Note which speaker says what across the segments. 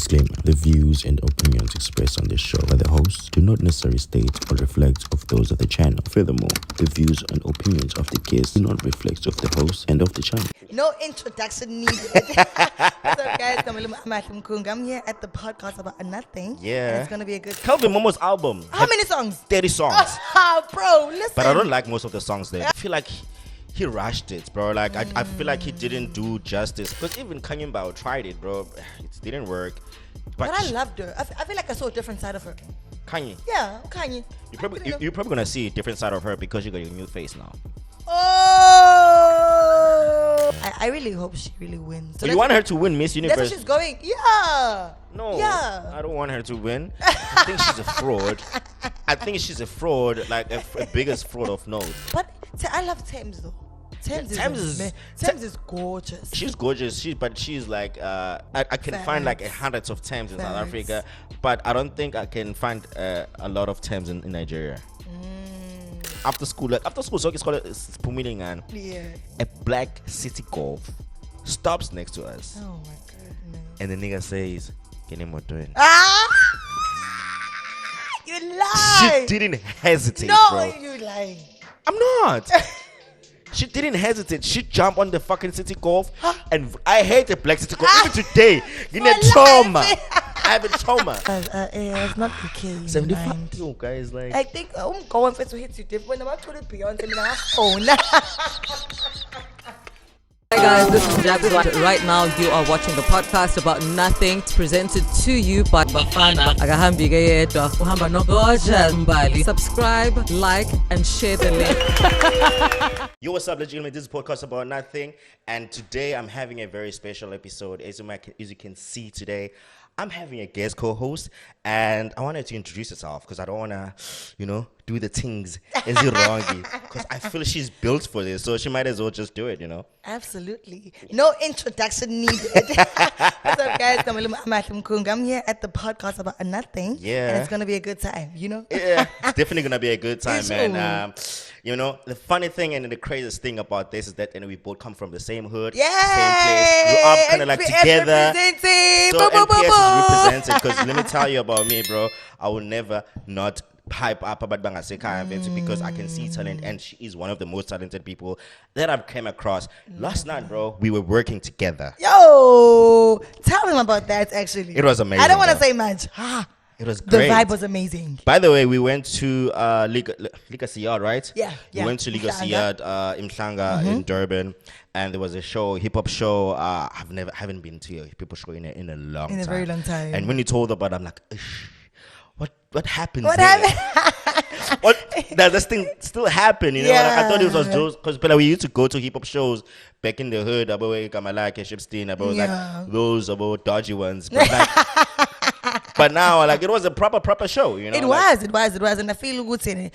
Speaker 1: Disclaimer: the views and opinions expressed on this show by the hosts do not necessarily state or reflect of those of the channel. Furthermore, the views and opinions of the guests do not reflect of the hosts and of the channel.
Speaker 2: No introduction needed. What's up, guys? I'm here at the podcast about nothing.
Speaker 3: Yeah.
Speaker 2: And it's going to be a good
Speaker 3: Kelvin Momo's album.
Speaker 2: How many songs?
Speaker 3: 30 songs.
Speaker 2: Bro, listen.
Speaker 3: But I don't like most of the songs there. I feel like he rushed it, bro. Like, I feel like he didn't do justice. Because even Khanyi Mbau tried it, bro. It didn't work.
Speaker 2: But I loved her. I feel like I saw a different side of her.
Speaker 3: Khanyi.
Speaker 2: Yeah, Khanyi.
Speaker 3: You're probably going to see a different side of her because you got your new face now.
Speaker 2: Oh! I really hope she really wins.
Speaker 3: So you want her to win Miss Universe?
Speaker 2: That's what she's going. Yeah.
Speaker 3: No.
Speaker 2: Yeah.
Speaker 3: I don't want her to win. I think she's a fraud. I think she's a fraud, like a biggest fraud of note.
Speaker 2: But I love Thames though. Thames is gorgeous.
Speaker 3: She's gorgeous. She's like I can find like hundreds of Thames in South Africa, but I don't think I can find a lot of Thames in Nigeria. After school, so it's called a black city golf stops next to us.
Speaker 2: Oh my goodness.
Speaker 3: And the nigga says, "Can you
Speaker 2: You lie.
Speaker 3: She didn't hesitate,
Speaker 2: no,
Speaker 3: bro.
Speaker 2: You lie.
Speaker 3: I'm not. She didn't hesitate. She jumped on the fucking city golf, and I hate the black city golf. Even today, you need trauma. I have a trauma.
Speaker 2: It's not the case.
Speaker 3: 75 you guys, like.
Speaker 2: I think I'm going for to hit you different. I'm to the Beyonce in my phone.
Speaker 4: Hi guys, this is Jabs. Right now you are watching the podcast about nothing. It's presented to you by Bafana Akahambi Gayedwa Uhamba Nogoja Mbali. Subscribe, like, and share the link.
Speaker 3: Yo, what's up, ladies and gentlemen? This is a podcast about nothing, and today I'm having a very special episode. As you can see today, I'm having a guest co-host, and I wanted to introduce herself because I don't want to, do the things as wrongy, because I feel she's built for this, so she might as well just do it,
Speaker 2: Absolutely. No introduction needed. What's up, guys? I'm here at the podcast about nothing.
Speaker 3: Yeah.
Speaker 2: And it's going to be a good time,
Speaker 3: Yeah, it's definitely going to be a good time, man. The funny thing and the craziest thing about this is that we both come from the same hood, same place, grew up kind of like together. So NPS is represented, because let me tell you about me, bro. I will never not hype up about Bangaseka because I can see talent, and she is one of the most talented people that I've came across. Last night, bro, we were working together.
Speaker 2: Yo, tell them about that, actually.
Speaker 3: It was amazing.
Speaker 2: I don't want to say much.
Speaker 3: It was great.
Speaker 2: The vibe was amazing.
Speaker 3: By the way, we went to Liga Siyad, right?
Speaker 2: Yeah.
Speaker 3: We went to Liga Siyad in Mhlanga in Durban, and there was a show, hip hop show. Haven't been to a hip hop show in a long time.
Speaker 2: In a very long time.
Speaker 3: And when you told about it, I'm like, what happened?
Speaker 2: What
Speaker 3: there?
Speaker 2: happened?
Speaker 3: What does this thing still happen? Like, I thought it was just because we used to go to hip hop shows back in the hood, about Kamalake, Shipstein, about like those about dodgy ones. But, but now, like, it was a proper show,
Speaker 2: It was, and I feel good.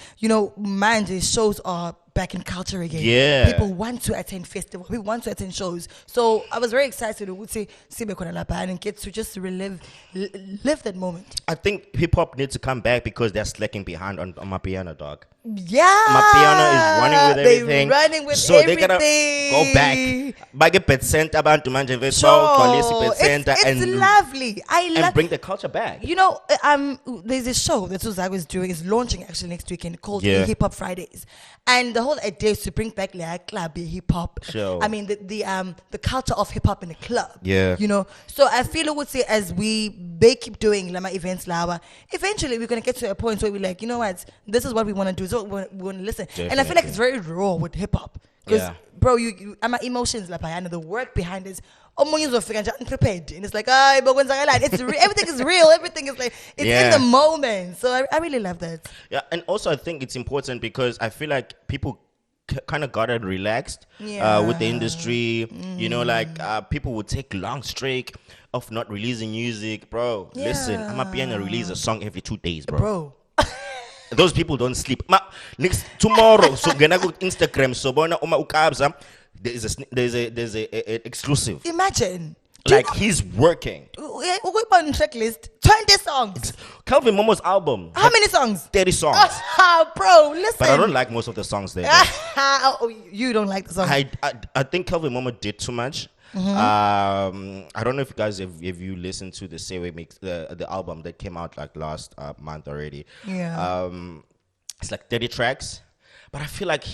Speaker 2: Man, the shows are back in culture again.
Speaker 3: Yeah.
Speaker 2: People want to attend festivals. We want to attend shows. So I was very excited to say and get to just live that moment.
Speaker 3: I think hip hop needs to come back because they're slacking behind on my piano, dog.
Speaker 2: Yeah.
Speaker 3: My piano is running with everything.
Speaker 2: So
Speaker 3: they gotta go back. Bagay percent about to manje
Speaker 2: it's lovely.
Speaker 3: And bring the culture back.
Speaker 2: There's a show that I was doing, is launching actually next weekend, called Hip Hop Fridays. And the whole idea is to bring back club hip hop.
Speaker 3: Sure.
Speaker 2: I mean the culture of hip hop in the club.
Speaker 3: Yeah.
Speaker 2: So I feel I would say as they keep doing my events eventually we're gonna get to a point where we're like, what, this is what we want to do. So we want to listen.
Speaker 3: Definitely.
Speaker 2: And I feel like it's very raw with hip hop. Because bro, my emotions and the work behind this. Unprepared, and it's like, everything is real. Everything is like in the moment. So I really love that.
Speaker 3: Yeah, and also I think it's important because I feel like people kind of gotten relaxed with the industry. People would take long streak of not releasing music, bro. Yeah. Listen, I'm a piano release a song every 2 days, bro. Those people don't sleep. Next tomorrow, so gonna go Instagram. So bona uma ukabza. There's a exclusive.
Speaker 2: Imagine.
Speaker 3: Like he's working.
Speaker 2: We're on checklist. 20 songs.
Speaker 3: Kelvin Momo's album.
Speaker 2: How many songs?
Speaker 3: 30 songs.
Speaker 2: Bro, listen.
Speaker 3: But I don't like most of the songs there.
Speaker 2: You don't like the songs.
Speaker 3: I think Kelvin Momo did too much. I don't know if you guys if you listened to the Say Way mix, the album that came out like last month already.
Speaker 2: Yeah.
Speaker 3: It's like 30 tracks, but I feel like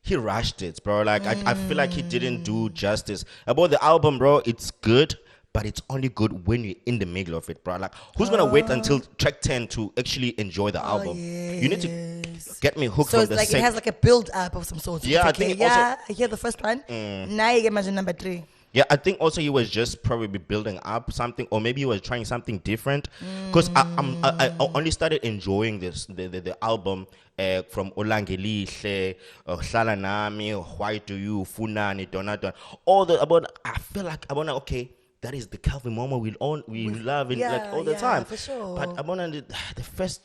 Speaker 3: he rushed it, bro. Like I feel like he didn't do justice. About the album, bro, it's good, but it's only good when you're in the middle of it, bro. Like, who's gonna wait until track 10 to actually enjoy the album?
Speaker 2: Yes.
Speaker 3: You need to get me hooked
Speaker 2: So
Speaker 3: from
Speaker 2: it's
Speaker 3: the
Speaker 2: like it has like a build up of some sort.
Speaker 3: Yeah,
Speaker 2: It's
Speaker 3: I
Speaker 2: okay,
Speaker 3: think
Speaker 2: yeah, I hear the first one. Now you imagine number 3.
Speaker 3: Yeah, I think also he was just probably building up something, or maybe he was trying something different. Because I only started enjoying the album from Olangelihle, Hlala Nami, Why Do You, Funani, Donata, all the about. I feel like okay, that is the Kelvin Momo we love it like all the time.
Speaker 2: For sure.
Speaker 3: But the first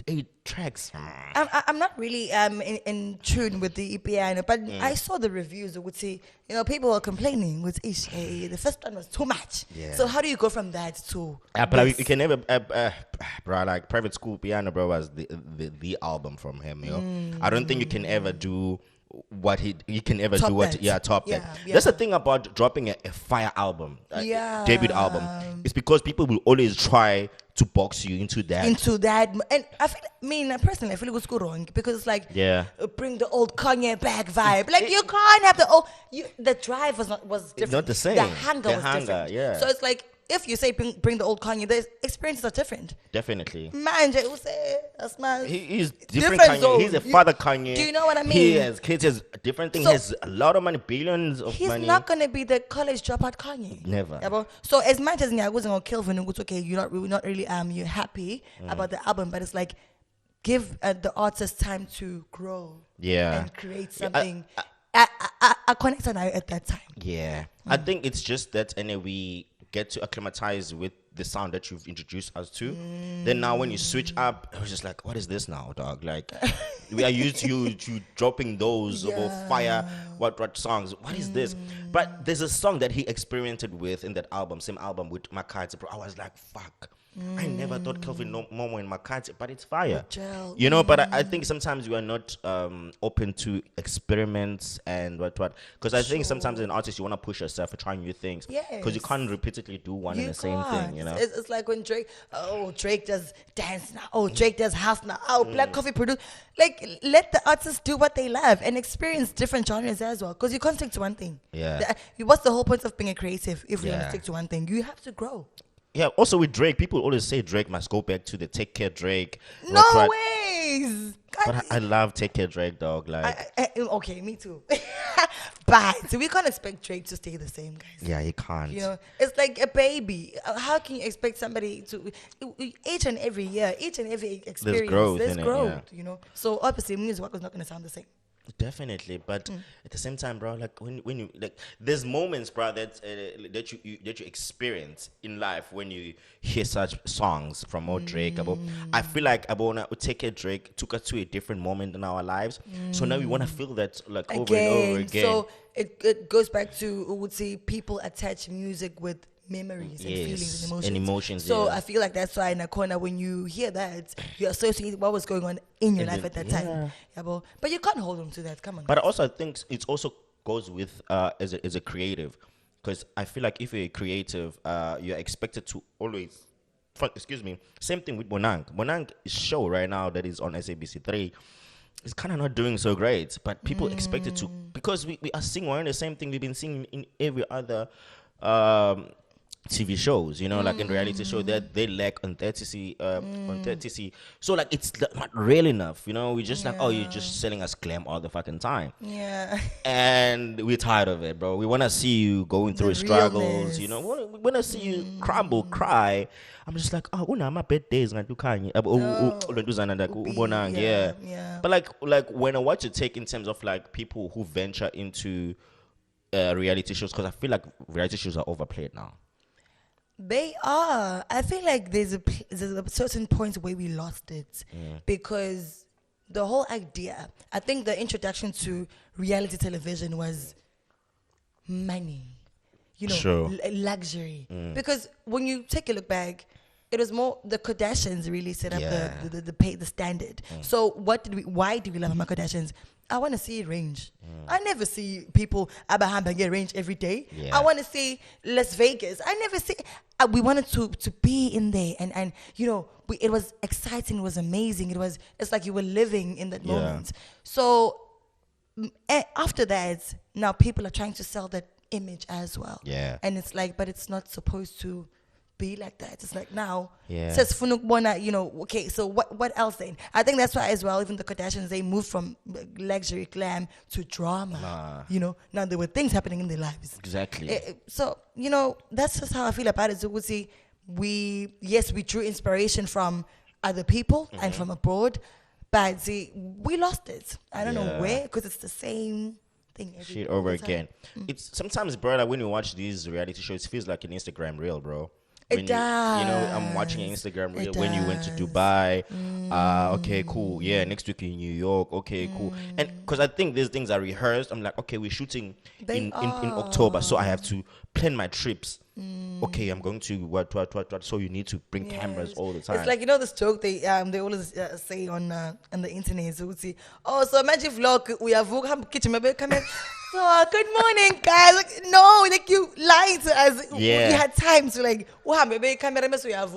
Speaker 3: 8 tracks.
Speaker 2: I'm not really in tune with the EPI, but I saw the reviews that would say, people were complaining with the first one was too much.
Speaker 3: Yeah.
Speaker 2: So how do you go from that to
Speaker 3: but you can never bro, like Private School Piano, bro, was the album from him, I don't think you can ever do what he can ever
Speaker 2: top
Speaker 3: do what
Speaker 2: that.
Speaker 3: top
Speaker 2: Yeah,
Speaker 3: that.
Speaker 2: yeah.
Speaker 3: That's the thing about dropping a fire album, debut album. It's because people will always try to box you into that.
Speaker 2: And personally, I feel it was good wrong because it's like bring the old Kanye back vibe. Like you can't have the drive was different.
Speaker 3: It's not the same.
Speaker 2: The hunger was different.
Speaker 3: Yeah.
Speaker 2: So it's like if you say bring the old Kanye, the experiences are different.
Speaker 3: Definitely.
Speaker 2: Man, you say
Speaker 3: he's different
Speaker 2: Different
Speaker 3: Kanye.
Speaker 2: zone.
Speaker 3: He's a father Kanye.
Speaker 2: Do you know what I mean?
Speaker 3: He has kids, has different things.
Speaker 2: So,
Speaker 3: He has a lot of money, billions of
Speaker 2: he's
Speaker 3: money.
Speaker 2: not gonna be the college dropout Kanye.
Speaker 3: Never.
Speaker 2: Yeah, bro. So as much as I wasn't on Kelvin, it was okay. You're not really you're happy about the album, but it's like give the artist time to grow.
Speaker 3: Yeah.
Speaker 2: And create something. I connected at that time.
Speaker 3: Yeah. I think it's just that, and we get to acclimatize with the sound that you've introduced us to. Then now when you switch up, it was just like, what is this now, dog? Like, we are used to you dropping those about fire, what songs? What is this? But there's a song that he experimented with in that album, same album with Makati, bro. I was like, fuck. I never thought Kelvin Momo and Makati, but it's fire.
Speaker 2: Gel.
Speaker 3: But I think sometimes we are not open to experiments and what. Because I think sometimes as an artist, you want to push yourself for trying new things. Because you can't repeatedly do one and the same thing,
Speaker 2: It's like when Drake does dance now. Drake does house now. Black Coffee produce. Like, let the artists do what they love and experience different genres as well. Because you can't stick to one thing.
Speaker 3: Yeah.
Speaker 2: What's the whole point of being a creative if you want to stick to one thing? You have to grow.
Speaker 3: Yeah, also with Drake, people always say Drake must go back to the Take Care Drake.
Speaker 2: No ways.
Speaker 3: But I love Take Care Drake, dog. Like,
Speaker 2: okay, me too. But we can't expect Drake to stay the same, guys.
Speaker 3: Yeah, he can't.
Speaker 2: It's like a baby. How can you expect somebody to each and every year, each and every experience?
Speaker 3: There's growth,
Speaker 2: So obviously, music is not going to sound the same.
Speaker 3: Definitely, but at the same time, bro, like when you like, there's moments, bro, that you experience in life when you hear such songs from Drake. I feel like Abona would take a Drake took us to a different moment in our lives, so now we want to feel that like over and over again.
Speaker 2: So it goes back to would say people attach music with memories and feelings and emotions. So I feel like that's why in a corner when you hear that you associate what was going on in your life at that time. But you can't hold on to that. Come on.
Speaker 3: But I also think it also goes with as a creative, because I feel like if you're a creative, you're expected to always. Same thing with Bonang. Bonang's show right now that is on SABC3. It's kind of not doing so great, but people expect it to, because we are singing wearing the same thing we've been singing in every other TV shows, like in reality show that they lack authenticity, so like it's not real enough, we just like, you're just selling us glam all the fucking time, and we're tired of it, bro. We want to see you going through struggles, we want to see you crumble, cry. I'm just like, my bad days but like when I watch it take in terms of like people who venture into reality shows, because I feel like reality shows are overplayed now.
Speaker 2: They are. I feel like there's a certain point where we lost it because the whole idea, I think the introduction to reality television was money, luxury. Because when you take a look back, it was more the Kardashians really set up the standard. So why do we love my Kardashians? I want to see range. I never see people abahamba get range every day.
Speaker 3: Yeah.
Speaker 2: I want to see Las Vegas. I never see. We wanted to be in there, and you know, it was exciting. It was amazing. It's like you were living in that moment. So after that, now people are trying to sell that image as well.
Speaker 3: Yeah.
Speaker 2: And it's like, but it's not supposed to be like that. It's like now,
Speaker 3: yeah.
Speaker 2: Says Funukbona, you know, okay, so what else then? I think that's why as well, even the Kardashians, they moved from luxury glam to drama. You know, now there were things happening in their lives.
Speaker 3: Exactly.
Speaker 2: So, you know, that's just how I feel about it. So we drew inspiration from other people and from abroad, but see, we lost it. I don't know where, because it's the same thing
Speaker 3: shit over again. It's sometimes, bro, like when you watch these reality shows, it feels like an Instagram reel, bro.
Speaker 2: It does.
Speaker 3: You know, I'm watching an Instagram reel when you went to Dubai. Okay, cool. Yeah, next week in New York. Okay, cool. And because I think these things are rehearsed, I'm like, okay, we're shooting in October, so I have to plan my trips. Okay, I'm going to what. So you need to bring cameras all the time.
Speaker 2: It's like, you know, this joke they always say on the internet. So we say, oh, so imagine vlog we have kitchen come in. So good morning, guys. Like, no, like you lied to us.
Speaker 3: Yeah.
Speaker 2: We had time to like, wow, baby, camera we have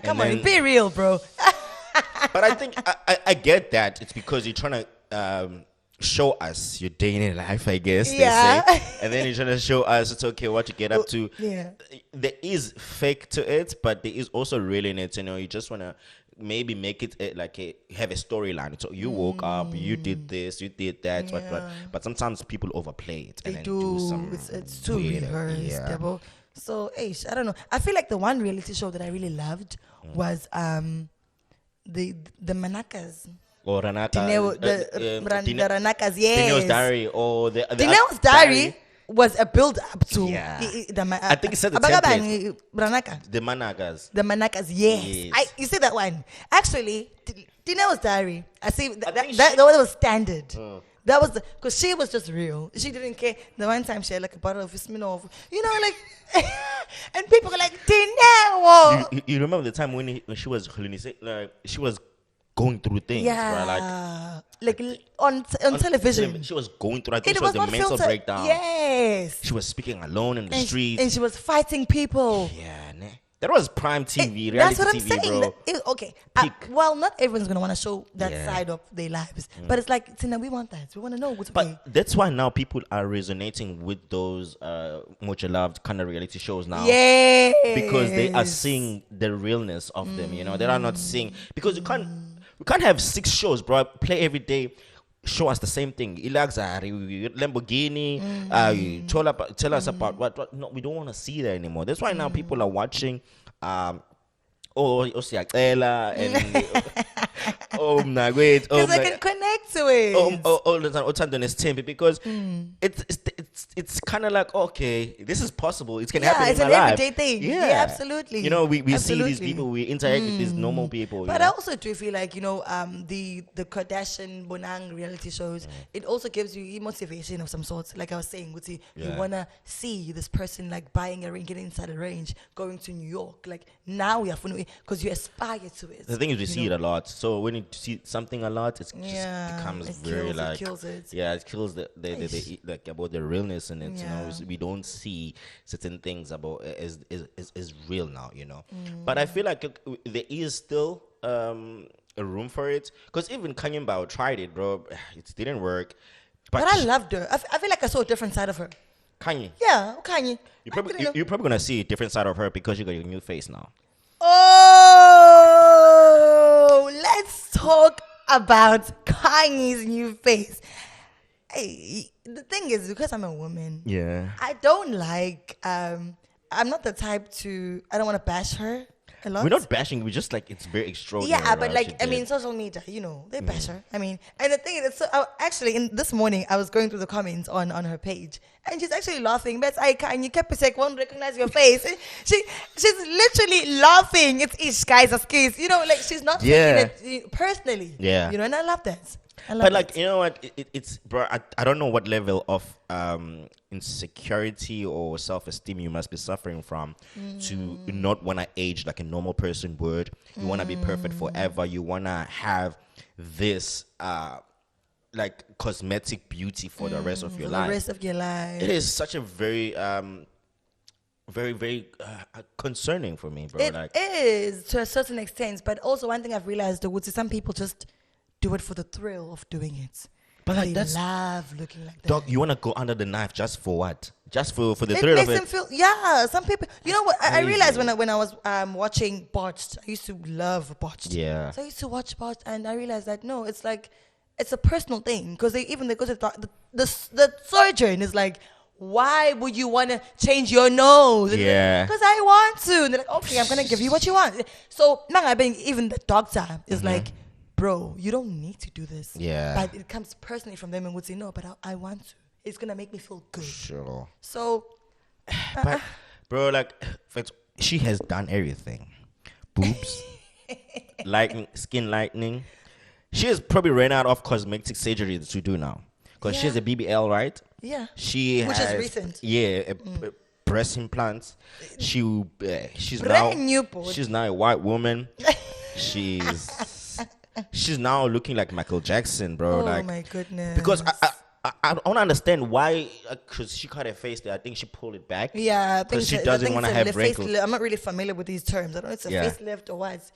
Speaker 2: come on, be real, bro.
Speaker 3: But I think I get that. It's because you're trying to show us your day in life, I guess.
Speaker 2: Yeah.
Speaker 3: They say. And then you're trying to show us it's okay what you get up to.
Speaker 2: Yeah.
Speaker 3: There is fake to it, but there is also real in it. You know, you just want to maybe make it have a storyline. So you woke up, you did this, you did that, what. But sometimes people overplay it and
Speaker 2: They
Speaker 3: then do some
Speaker 2: it's too
Speaker 3: weird,
Speaker 2: rehearsed.
Speaker 3: yeah.
Speaker 2: So, I don't know. I feel like the one reality show that I really loved was the Manakas.
Speaker 3: Or Ranaka.
Speaker 2: The Ranakas, yes.
Speaker 3: Dineo's Diary or the
Speaker 2: Dineo's Diary was a build up to
Speaker 3: I think it said the template. The Manakas.
Speaker 2: The Manakas, yes. You see that one? Actually, Dineo's Diary. I see that was standard. That was because she was just real. She didn't care. The one time she had like a bottle of Smirnoff, you know, like, and people were like, Dineo.
Speaker 3: You remember the time when she was she was going through things,
Speaker 2: right? Like on television.
Speaker 3: She was going through. I think it was the mental breakdown.
Speaker 2: Yes.
Speaker 3: She was speaking alone in the streets,
Speaker 2: and she was fighting people.
Speaker 3: Yeah, that was prime TV, reality
Speaker 2: that's what I'm
Speaker 3: TV,
Speaker 2: saying.
Speaker 3: bro.
Speaker 2: Well, not everyone's gonna want to show that side of their lives, but it's like, Tina, we want that. We want to know what's okay.
Speaker 3: But that's why now people are resonating with those much loved kind of reality shows now.
Speaker 2: Yeah,
Speaker 3: because they are seeing the realness of them. You know, they are not seeing, because you can't have 6 shows, bro. Play every day. Show us the same thing. Ilaxari, Lamborghini. Tell us about what. No, we don't want to see that anymore. That's why now people are watching. Osiakela and Mnagwet.
Speaker 2: Because I can connect to it.
Speaker 3: All the time, Otandones Tempe, because it's kind of like, okay, this is possible. It can happen in my life.
Speaker 2: It's an everyday thing. Yeah, absolutely.
Speaker 3: You know, we see these people, we interact with these normal people.
Speaker 2: But I also do feel like, you know, the Kardashian Bonang reality shows, it also gives you motivation of some sort. Like I was saying, you wanna see this person like buying a ring, getting inside a range, going to New York. Like now we are because you aspire to it.
Speaker 3: The thing is, we see it a lot. So when you see something a lot, it becomes
Speaker 2: it kills it.
Speaker 3: Yeah, it kills the like about the realness in it. You know, we don't see certain things about as real now. You know, but I feel like there is still a room for it, because even Khanyi Mbau tried it, bro. It didn't work.
Speaker 2: But I loved her. I feel like I saw a different side of her.
Speaker 3: Khanyi.
Speaker 2: Yeah, Khanyi.
Speaker 3: You're probably gonna see a different side of her because you got your new face now.
Speaker 2: Oh, let's talk about Kanye's new face. Hey, the thing is, because I'm a woman, I don't like. I'm not the type to. I don't want to bash her a lot.
Speaker 3: We're not bashing. We're just like, it's very extraordinary.
Speaker 2: Yeah, but like, I mean, social media, you know, they bash her. I mean, and the thing is, actually, this morning, I was going through the comments on her page, and she's actually laughing. But you kept saying, won't recognize your face. She's literally laughing. It's ish, guys, as kids. You know, like, she's not taking it personally.
Speaker 3: Yeah.
Speaker 2: You know, and I love that.
Speaker 3: But like, you know what, it's bro, I don't know what level of insecurity or self-esteem you must be suffering from to not want to age like a normal person would. You want to be perfect forever. You want to have this like cosmetic beauty for the rest of your life.
Speaker 2: The rest of your life.
Speaker 3: It is such a very very concerning for me, bro.
Speaker 2: It is to a certain extent, but also one thing I've realized would some people just do it for the thrill of doing it.
Speaker 3: But like
Speaker 2: they love looking like that.
Speaker 3: Dog, you want to go under the knife just for what? Just for the thrill of it?
Speaker 2: It makes them feel, yeah, some people, you know what, I realized when I was watching Botched, I used to love Botched.
Speaker 3: Yeah.
Speaker 2: So I used to watch Botched and I realized that, no, it's like, it's a personal thing. Because they go to the surgeon is like, why would you want to change your nose?
Speaker 3: Yeah.
Speaker 2: Because I want to. And they're like, okay, I'm going to give you what you want. So, even the doctor is like, bro, you don't need to do this.
Speaker 3: Yeah.
Speaker 2: But it comes personally from them and would say, no, but I want to. It's going to make me feel good.
Speaker 3: Sure.
Speaker 2: So.
Speaker 3: But, bro, like, she has done everything. Boobs, skin lightening. She has probably ran out of cosmetic surgery to do now. Because she has a BBL, right?
Speaker 2: Yeah.
Speaker 3: Which
Speaker 2: is recent.
Speaker 3: Yeah, breast implants. She's
Speaker 2: Brand new,
Speaker 3: she's now a white woman. She's now looking like Michael Jackson, bro.
Speaker 2: Oh
Speaker 3: like,
Speaker 2: my goodness.
Speaker 3: Because I don't understand why. Because she cut her face there. I think she pulled it back.
Speaker 2: Yeah, I think
Speaker 3: she doesn't want to have wrinkles.
Speaker 2: I'm not really familiar with these terms. I don't know if it's a facelift or what.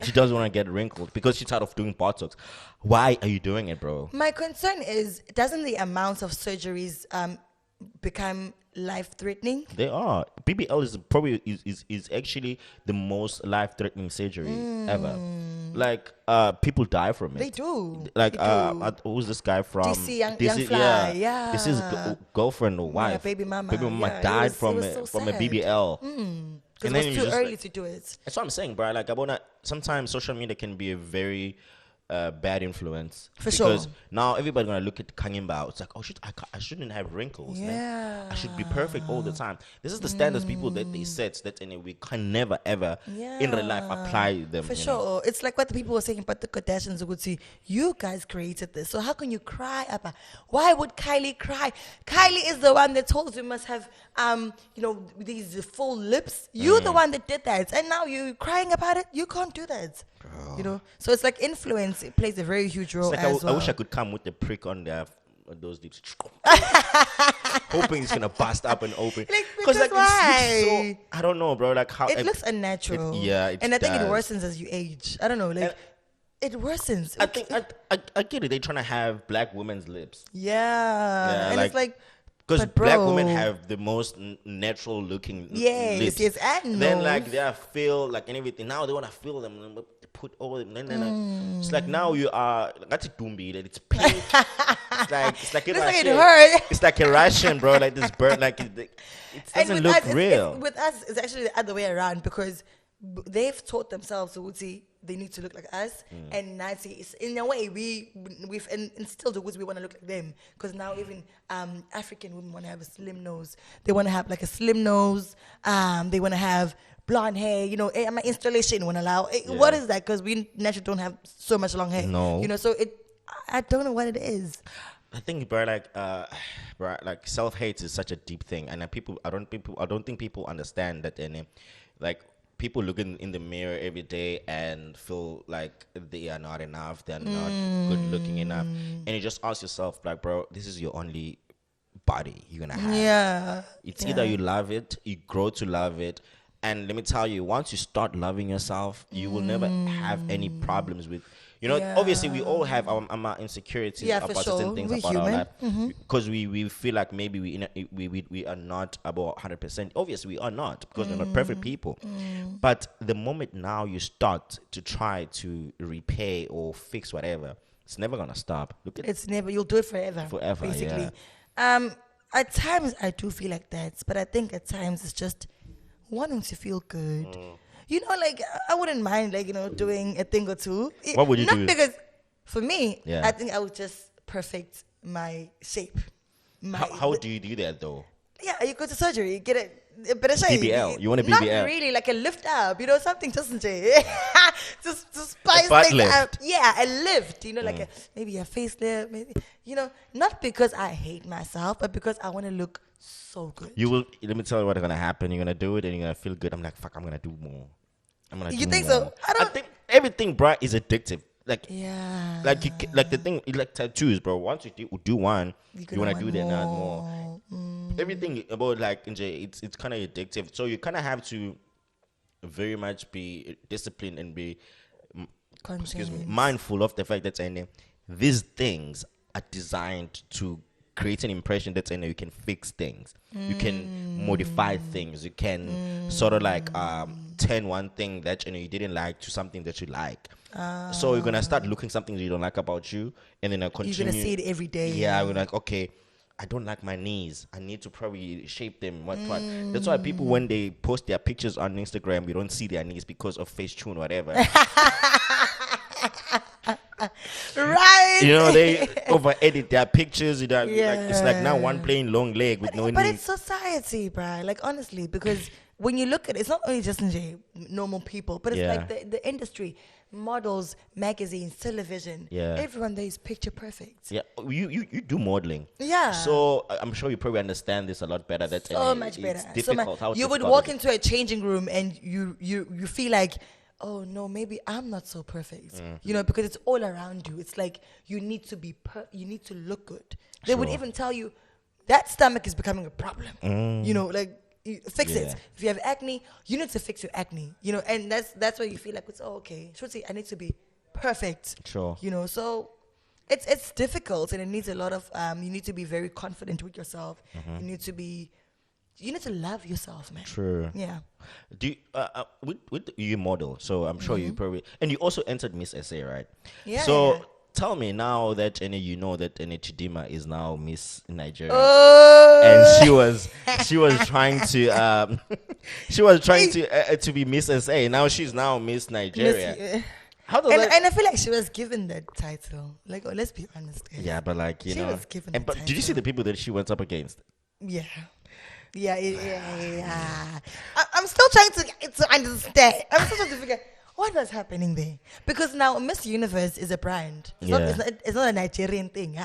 Speaker 3: She doesn't want to get wrinkled because she's tired of doing Botox. Why are you doing it, bro?
Speaker 2: My concern is, doesn't the amount of surgeries become life-threatening?
Speaker 3: They are. BBL is probably is actually the most life-threatening surgery ever. Like people die from it.
Speaker 2: They do.
Speaker 3: Like
Speaker 2: they do.
Speaker 3: who's this guy from?
Speaker 2: DC Young Fly. Yeah.
Speaker 3: This is girlfriend or wife.
Speaker 2: Yeah, baby mama.
Speaker 3: Baby mama died from a BBL.
Speaker 2: Because it was too early to do it.
Speaker 3: That's what I'm saying, bro. Like, sometimes social media can be a very bad influence.
Speaker 2: For sure.
Speaker 3: Because now everybody's going to look at Khanyi Mbau. It's like, oh, shit, I shouldn't have wrinkles.
Speaker 2: Yeah.
Speaker 3: Man. I should be perfect all the time. This is the standards people that they set that we can never, ever in real life apply them.
Speaker 2: For sure.
Speaker 3: Know?
Speaker 2: It's like what the people were saying about the Kardashians would say, you guys created this. So how can you cry about? Why would Kylie cry? Kylie is the one that told us we must have, these full lips. You're the one that did that. And now you're crying about it. You can't do that. Bro. So it's like influence. It plays a very huge role
Speaker 3: like
Speaker 2: as well.
Speaker 3: I wish I could come with the prick on those lips. Hoping it's gonna bust up and open.
Speaker 2: Because why?
Speaker 3: It looks so, I don't know, bro. Like how
Speaker 2: it looks unnatural.
Speaker 3: And
Speaker 2: I think it worsens as you age. I don't know, it worsens.
Speaker 3: I think I get it. They're trying to have black women's lips.
Speaker 2: Yeah. And it's like.
Speaker 3: Because black women have the most natural looking lips.
Speaker 2: Yes, I know.
Speaker 3: Then they feel like and everything. Now they want to feel them. Put all them. It's like now you are. That's a dumbi. That it's pink. it's like
Speaker 2: it hurt.
Speaker 3: It's like a Russian, bro. Like this bird. Like it doesn't look real.
Speaker 2: With us, it's actually the other way around because they've taught themselves to see they need to look like us, and Nazi is in a way we've instilled the we want to look like them because now even African women want to have a slim nose. They want to have like a slim nose. They want to have blonde hair. My installation won't allow. What is that? Because we naturally don't have so much long hair.
Speaker 3: No.
Speaker 2: So I don't know what it is.
Speaker 3: I think, bro, like self-hate is such a deep thing, and I don't think people understand that. Like people look in the mirror every day and feel like they are not enough, they're not good looking enough, and you just ask yourself, like, bro, this is your only body you're gonna have.
Speaker 2: Yeah,
Speaker 3: it's either you love it, you grow to love it, and let me tell you, once you start loving yourself, you will never have any problems with. Obviously we all have our insecurities about certain things about our life because we feel like maybe we are not about 100%. Obviously we are not because we're not perfect people. But the moment now you start to try to repay or fix whatever, it's never gonna stop.
Speaker 2: It's never. You'll do it forever.
Speaker 3: Forever,
Speaker 2: basically.
Speaker 3: Yeah.
Speaker 2: At times I do feel like that, but I think at times it's just wanting to feel good. I wouldn't mind, doing a thing or two.
Speaker 3: What would you do?
Speaker 2: Not because, for me, I think I would just perfect my shape.
Speaker 3: How do you do that, though?
Speaker 2: Yeah, you go to surgery, you get it. But
Speaker 3: BBL. You want a BBL?
Speaker 2: Not really, like a lift up, something just spice things up. Yeah, a lift, like maybe a facelift, maybe, not because I hate myself, but because I want to look so good.
Speaker 3: You will. Let me tell you what's gonna happen. You're gonna do it, and you're gonna feel good. I'm like, fuck. I'm gonna do more.
Speaker 2: You think so?
Speaker 3: I think everything, bro, is addictive. like
Speaker 2: yeah,
Speaker 3: like like the thing, like tattoos, bro. Once you do one, you want to do that more. Everything about like it's kind of addictive. So you kind of have to very much be disciplined and be mindful of the fact that these things are designed to create an impression that you can fix things, you can modify things, you can sort of like turn one thing that you didn't like to something that you like. So you're gonna start looking something you don't like about you, and then continue.
Speaker 2: You're gonna see it every day.
Speaker 3: Yeah, we're like, okay, I don't like my knees. I need to probably shape them. What? That's why people, when they post their pictures on Instagram, we don't see their knees because of Facetune, whatever.
Speaker 2: Right.
Speaker 3: They over edit their pictures. Like, it's like now one plain long leg with no knees.
Speaker 2: But it's society, bruh. Like honestly, because when you look at it, it's not only just normal people, but it's like the industry, models, magazines, television.
Speaker 3: Yeah.
Speaker 2: Everyone there is picture perfect.
Speaker 3: Yeah, you do modeling.
Speaker 2: Yeah.
Speaker 3: So I'm sure you probably understand this a lot better. That's
Speaker 2: so much better.
Speaker 3: It's difficult.
Speaker 2: You would walk into a changing room and you feel like, oh no, maybe I'm not so perfect. Because it's all around you. It's like you need to be you need to look good. They would even tell you that stomach is becoming a problem. Like fix it. If you have acne, you need to fix your acne. And that's why you feel like it's okay. Shorty, I need to be perfect.
Speaker 3: Sure.
Speaker 2: So it's difficult, and it needs a lot of you need to be very confident with yourself. You need to love yourself, man.
Speaker 3: True.
Speaker 2: Yeah.
Speaker 3: Do you, with you model? So I'm sure you probably, and you also entered Miss SA, right?
Speaker 2: Yeah.
Speaker 3: So tell me now that you know that Chidimma is now Miss Nigeria, and she was trying to to be Miss SA. Now she's now Miss Nigeria. How does
Speaker 2: and I feel like she was given that title. Like, let's be honest. Guys.
Speaker 3: Yeah, but like
Speaker 2: she was given the
Speaker 3: but
Speaker 2: title.
Speaker 3: did you see the people that she went up against?
Speaker 2: Yeah. I'm still trying to understand. I'm still trying to figure what was happening there, because now Miss Universe is a brand. It's not a Nigerian thing.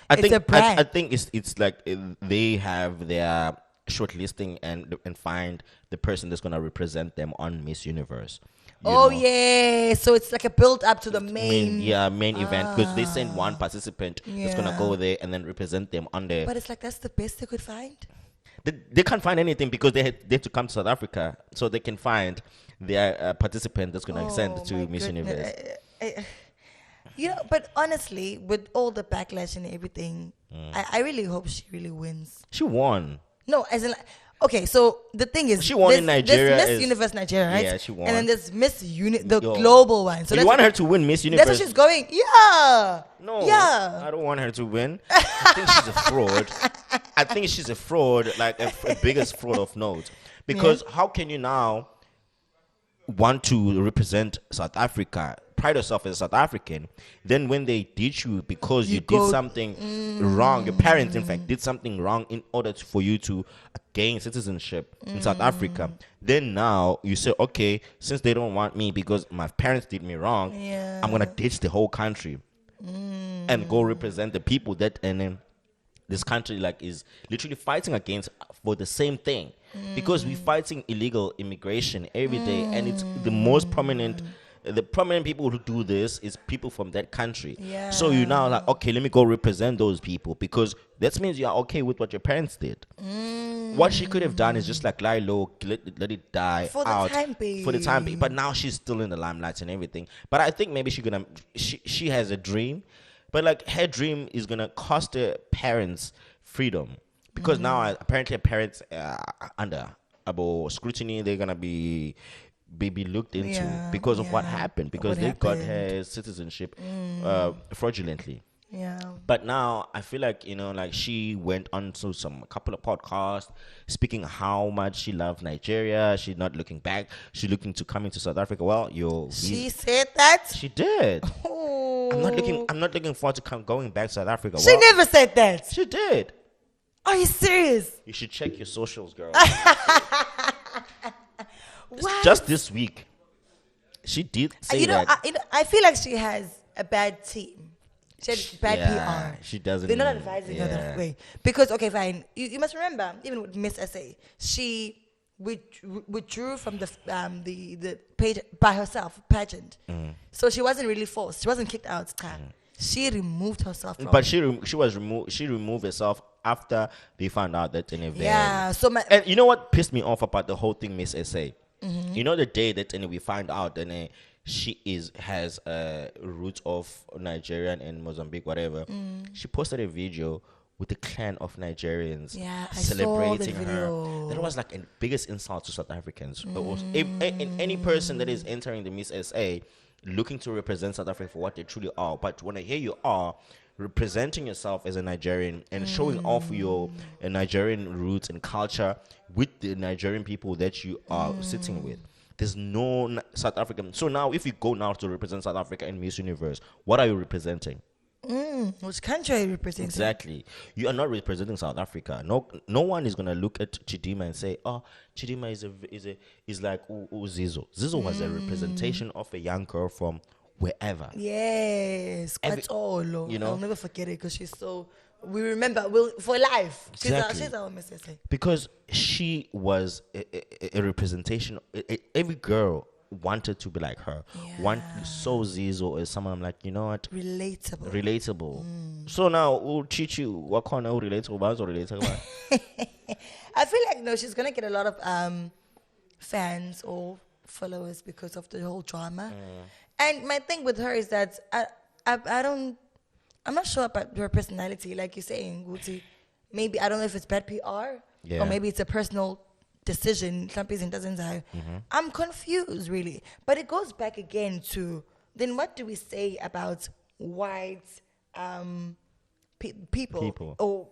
Speaker 2: It's a brand.
Speaker 3: I think it's like they have their shortlisting and find the person that's gonna represent them on Miss Universe.
Speaker 2: Yeah, so it's like a build up to the main
Speaker 3: event, because they send one participant that's gonna go there and then represent them on the.
Speaker 2: But it's like that's the best they could find.
Speaker 3: They can't find anything because they had to come to South Africa so they can find their participant that's going to send to Miss Universe.
Speaker 2: But honestly, with all the backlash and everything, I really hope she really wins.
Speaker 3: She won.
Speaker 2: No, as in, okay, so the thing is,
Speaker 3: she won in Nigeria.
Speaker 2: There's Miss Universe Nigeria, right?
Speaker 3: Yeah, she won.
Speaker 2: And then there's Miss the global one.
Speaker 3: So you want her to win Miss Universe?
Speaker 2: That's what she's going. Yeah.
Speaker 3: No.
Speaker 2: Yeah.
Speaker 3: I don't want her to win. I think she's a fraud. I think she's a fraud, like a biggest fraud of note. Because how can you now want to represent South Africa, pride yourself as a South African, then when they ditch you because you did something wrong, your parents in fact did something wrong in order for you to gain citizenship in South Africa, then now you say, okay, since they don't want me because my parents did me wrong, I'm gonna ditch the whole country and go represent the people that this country like is literally fighting against for the same thing, because we're fighting illegal immigration every day, and it's the most prominent. The prominent people who do this is people from that country. Yeah. So you now like, okay, let me go represent those people, because that means you are okay with what your parents did. What she could have done is just like lie low, let it die
Speaker 2: for
Speaker 3: out
Speaker 2: the time being.
Speaker 3: For the time being. But now she's still in the limelight and everything. But I think maybe she has a dream, but like her dream is gonna cost her parents freedom, because now apparently her parents under about scrutiny. They're gonna be looked into because of what happened, because they got her citizenship fraudulently.
Speaker 2: Yeah.
Speaker 3: But now I feel like like she went on to a couple of podcasts speaking how much she loved Nigeria. She's not looking back. She's looking to come into South Africa. Well,
Speaker 2: she said that.
Speaker 3: She did.
Speaker 2: Oh.
Speaker 3: I'm not looking forward to going back to South Africa.
Speaker 2: She never said that.
Speaker 3: She did.
Speaker 2: Are you serious?
Speaker 3: You should check your socials, girl.
Speaker 2: What?
Speaker 3: Just this week, she did say that.
Speaker 2: I feel like she has a bad team. She has bad PR.
Speaker 3: She doesn't.
Speaker 2: They're not advising her that way. Because, okay, fine. You must remember, even with Miss SA, she withdrew from the page by herself pageant. So she wasn't really forced. She wasn't kicked out. She removed herself from
Speaker 3: But she removed herself after they found out that in a van.
Speaker 2: Yeah. So
Speaker 3: and you know what pissed me off about the whole thing, Miss SA? You know the day that we find out that she has roots of Nigerian and Mozambique, whatever. She posted a video with the clan of Nigerians celebrating her. That was like the biggest insult to South Africans. Any person that is entering the Miss SA looking to represent South Africa for what they truly are. But when here you are representing yourself as a Nigerian and showing off your Nigerian roots and culture with the Nigerian people that you are sitting with. There's no South African. So now if you go now to represent South Africa in Miss Universe, what are you representing?
Speaker 2: Which country are you representing?
Speaker 3: Exactly. You are not representing South Africa. No one is gonna look at Chidimma and say, "Oh, Chidimma is like Zizo." Zizo was a representation of a young girl from wherever.
Speaker 2: Yes, I'll never forget it because she's so. We remember for life.
Speaker 3: Exactly.
Speaker 2: She's our Miss SA.
Speaker 3: Because she was a representation. Every girl wanted to be like her. So Zizo is someone I'm like, you know what? Relatable. So now we'll teach you what kind of relatable.
Speaker 2: I feel like no, she's gonna get a lot of fans or followers because of the whole drama. And my thing with her is that I'm not sure about her personality, like you're saying, Guti. Maybe I don't know if it's bad PR or maybe it's a personal decision. I'm confused, really. But it goes back again to then what do we say about white people or